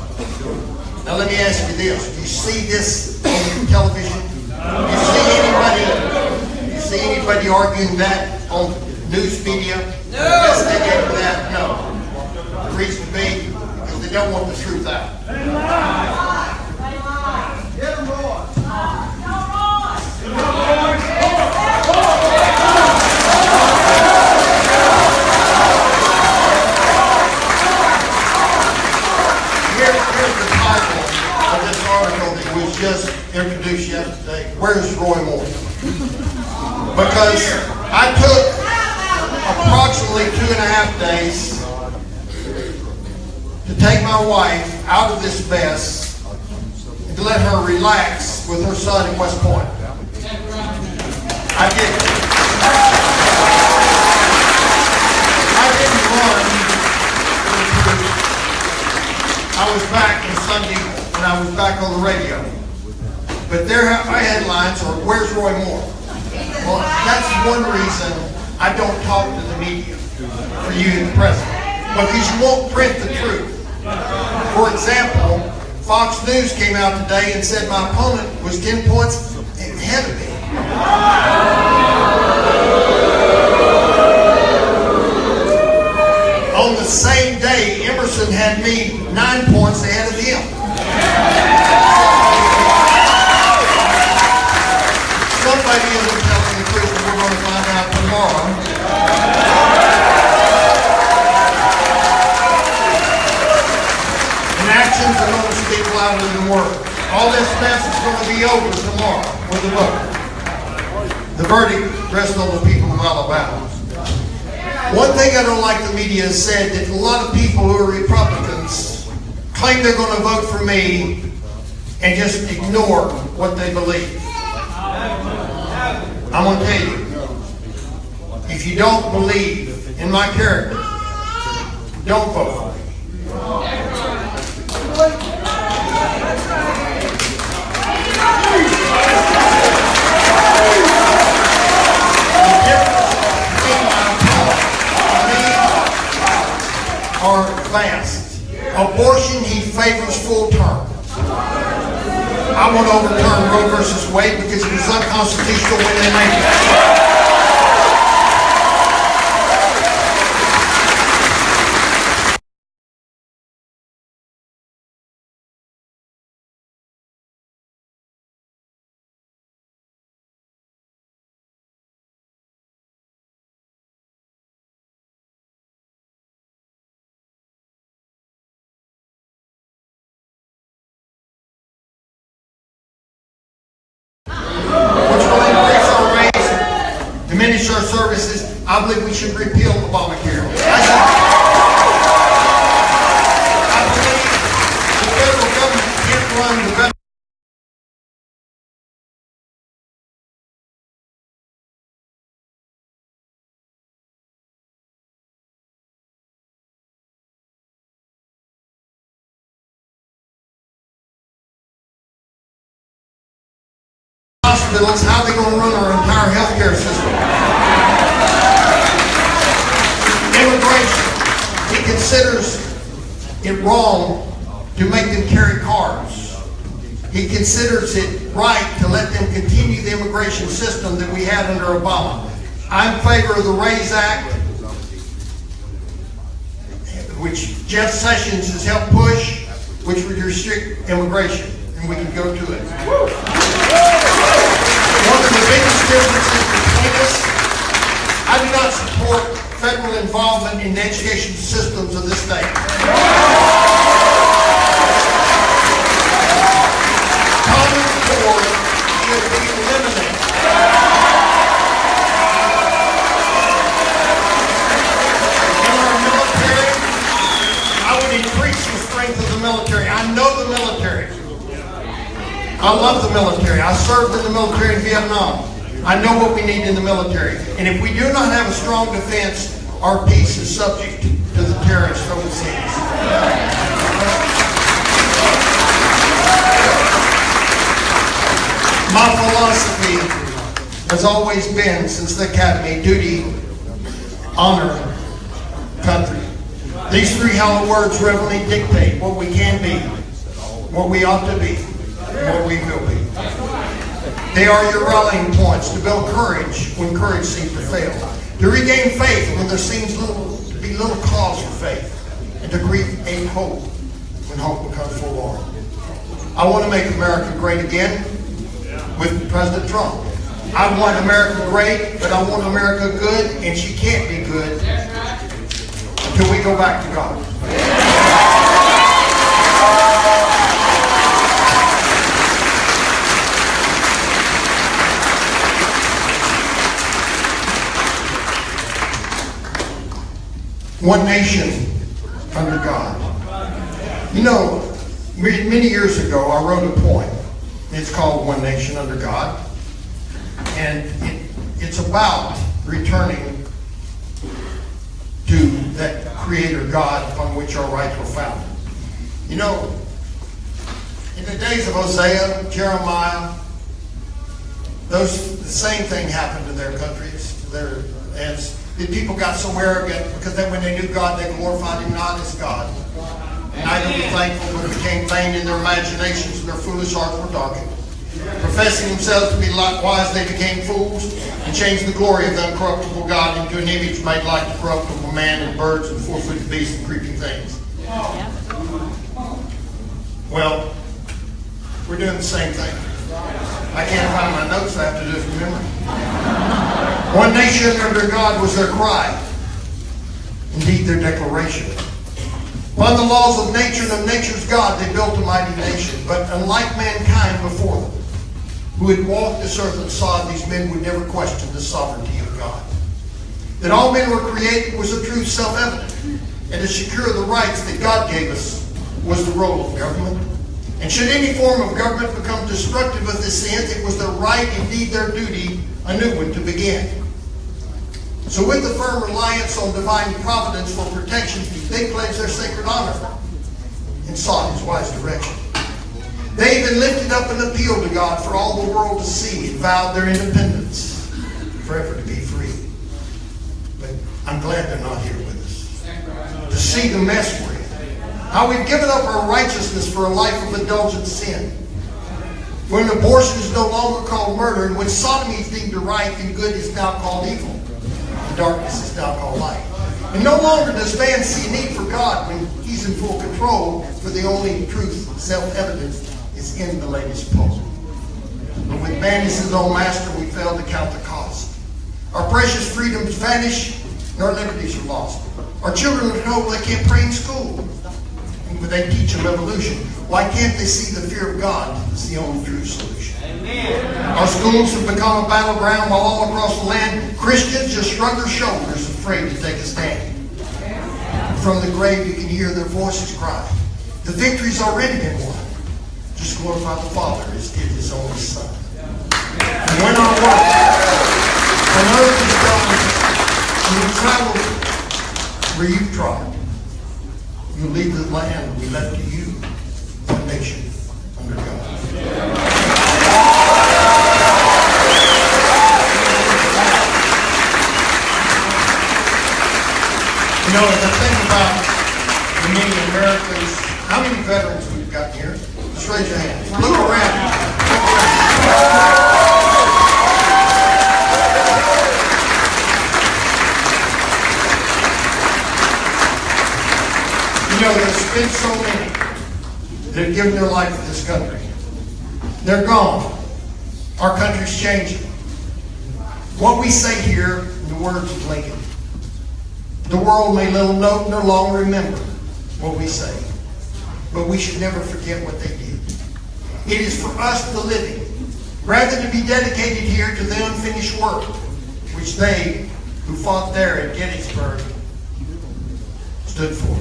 Now let me ask you this. Do you see this on television? Do you see anybody arguing that on news media? No. Investigating that? No. The reason being because they don't want the truth out. Here's the title of this article that was just introduced yesterday. Where's Roy Moore? Because I took approximately 2.5 days to take my wife out of this mess and to let her relax with her son in West Point. I didn't run. I was back on Sunday and I was back on the radio. But my headlines are, "Where's Roy Moore?" Well, that's one reason I don't talk to the media for you, the president, because you won't print the truth. For example, Fox News came out today and said my opponent was 10 points ahead of me. On the same day, Emerson had me 9 points ahead of him. Somebody isn't telling the truth, and we're going to find out tomorrow. And actions are going to speak louder than words. All this mess is going to be over tomorrow with the vote. The verdict rests on the people of Alabama. One thing I don't like the media has said, that a lot of people who are Republicans claim they're going to vote for me and just ignore what they believe. I'm going to tell you, if you don't believe in my character, don't vote for me. Are vast. Abortion, he favors full term. I want to overturn Roe versus Wade because it was unconstitutional when they made it. Diminish our services. I believe we should repeal Obamacare. I believe the federal government can't run the federal. Hospitals, how are they going to run our entire healthcare system? Immigration. He considers it wrong to make them carry cars. He considers it right to let them continue the immigration system that we had under Obama. I'm in favor of the RAISE Act, which Jeff Sessions has helped push, which would restrict immigration, and we can go to it. One of the biggest differences between us, I do not support federal involvement in the education systems of this state. Common Core should be eliminated. In our military, I would increase the strength of the military. I know the military. I love the military. I served in the military in Vietnam. I know what we need in the military. And if we do not have a strong defense, our peace is subject to the terrorists overseas. My philosophy has always been, since the academy, duty, honor, country. These three hallowed words reverently dictate what we can be, what we ought to be, what we will be. They are your rallying points to build courage when courage seems to fail, to regain faith when there seems to be little cause for faith, and to create hope when hope becomes forlorn. I want to make America great again with President Trump. I want America great, but I want America good, and she can't be good until we go back to God. One nation under God. You know, many years ago, I wrote a poem. It's called One Nation Under God. And it's about returning to that Creator God upon which our rights were founded. You know, in the days of Hosea, Jeremiah, the same thing happened to their countries. As the people got so arrogant because then when they knew God, they glorified Him not as God. Neither were thankful, but became vain in their imaginations, and their foolish hearts were darkened. Professing themselves to be wise, they became fools, and changed the glory of the uncorruptible God into an image made like the corruptible man and birds and four-footed beasts and creeping things. Well, we're doing the same thing. I can't find my notes, I have to do it from memory. One nation under God was their cry, indeed their declaration. Upon the laws of nature and of nature's God, they built a mighty nation. But unlike mankind before them, who had walked this earth and saw these men would never question the sovereignty of God. That all men were created was a truth self-evident. And to secure the rights that God gave us was the role of government. And should any form of government become destructive of this end, it was their right, indeed their duty, a new one to begin. So with the firm reliance on divine providence for protection, they pledged their sacred honor and sought His wise direction. They even lifted up an appeal to God for all the world to see and vowed their independence, forever to be free. But I'm glad they're not here with us to see the mess we're in. How we've given up our righteousness for a life of indulgent sin. When abortion is no longer called murder, and when sodomy is deemed right and good is now called evil. Darkness is now called light. And no longer does man see a need for God when He's in full control, for the only truth, self-evident, is in the latest poll. But with man as his own master, we fail to count the cost. Our precious freedoms vanish, and our liberties are lost. Our children are told they can't pray in school, but they teach them evolution. Why can't they see the fear of God is the only true solution? Our schools have become a battleground while all across the land, Christians just shrug their shoulders, afraid to take a stand. From the grave you can hear their voices cry. The victory's already been won. Just glorify the Father as did His only Son. And when our work on earth is done, you travel where you've trod. You leave the land we left to you, one nation under God. You know, the thing about the many Americans Just raise your hands. Look around. You know, there's been so many that have given their life to this country. They're gone. Our country's changing. What we say here in the words of Lincoln, the world may no longer remember what we say, but we should never forget what they did. It is for us, the living, rather to be dedicated here to the unfinished work which they who fought there at Gettysburg stood for.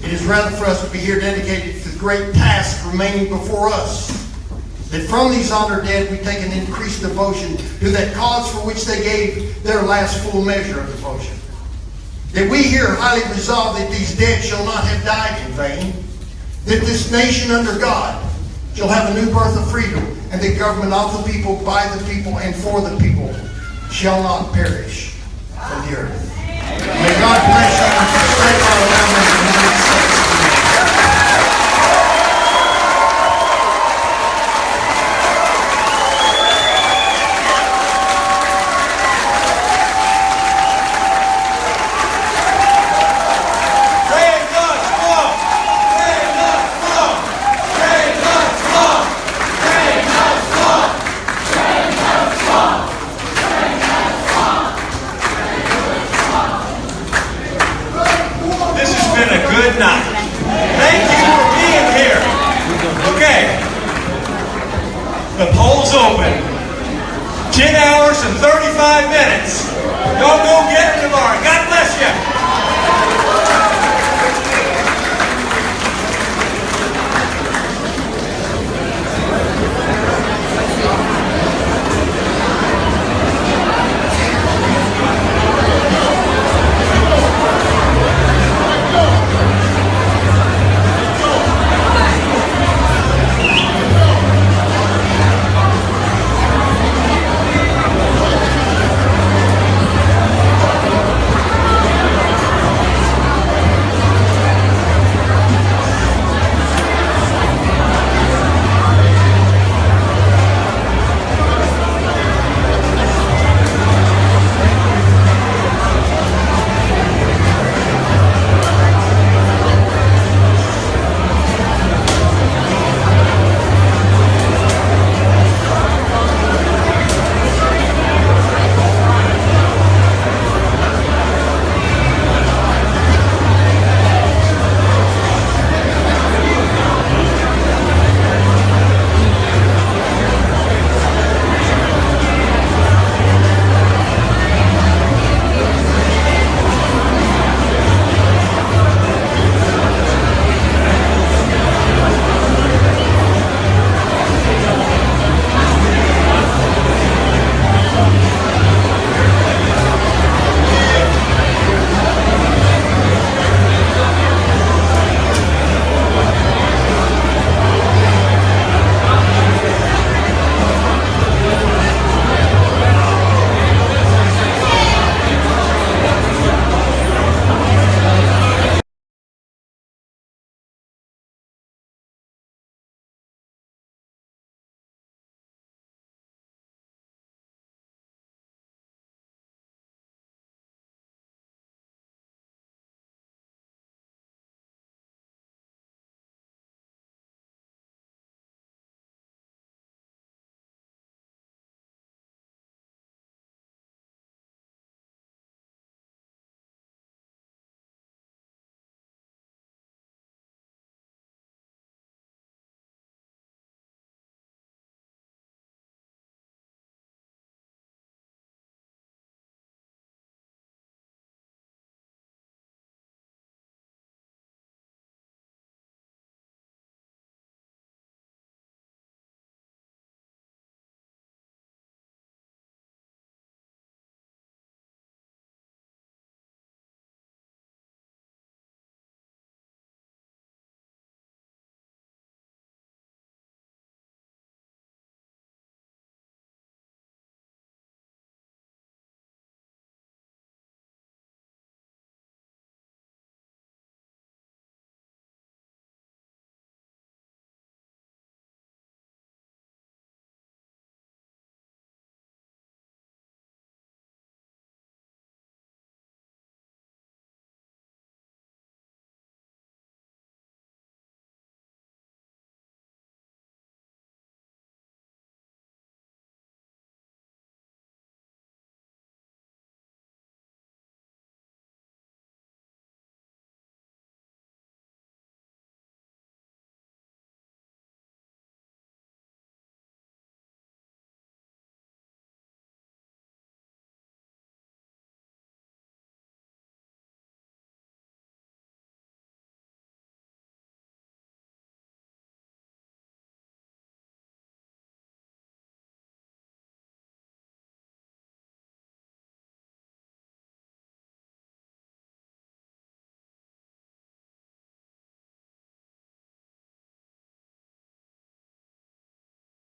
It is rather for us to be here dedicated to the great task remaining before us, that from these honored dead we take an increased devotion to that cause for which they gave their last full measure of devotion. That we here highly resolve that these dead shall not have died in vain, that this nation under God shall have a new birth of freedom, and the government of the people, by the people, and for the people shall not perish from the earth. May God bless you and sustain our allowance in the United States. The poll's open. 10 hours and 35 minutes. Y'all go get it tomorrow. God bless you.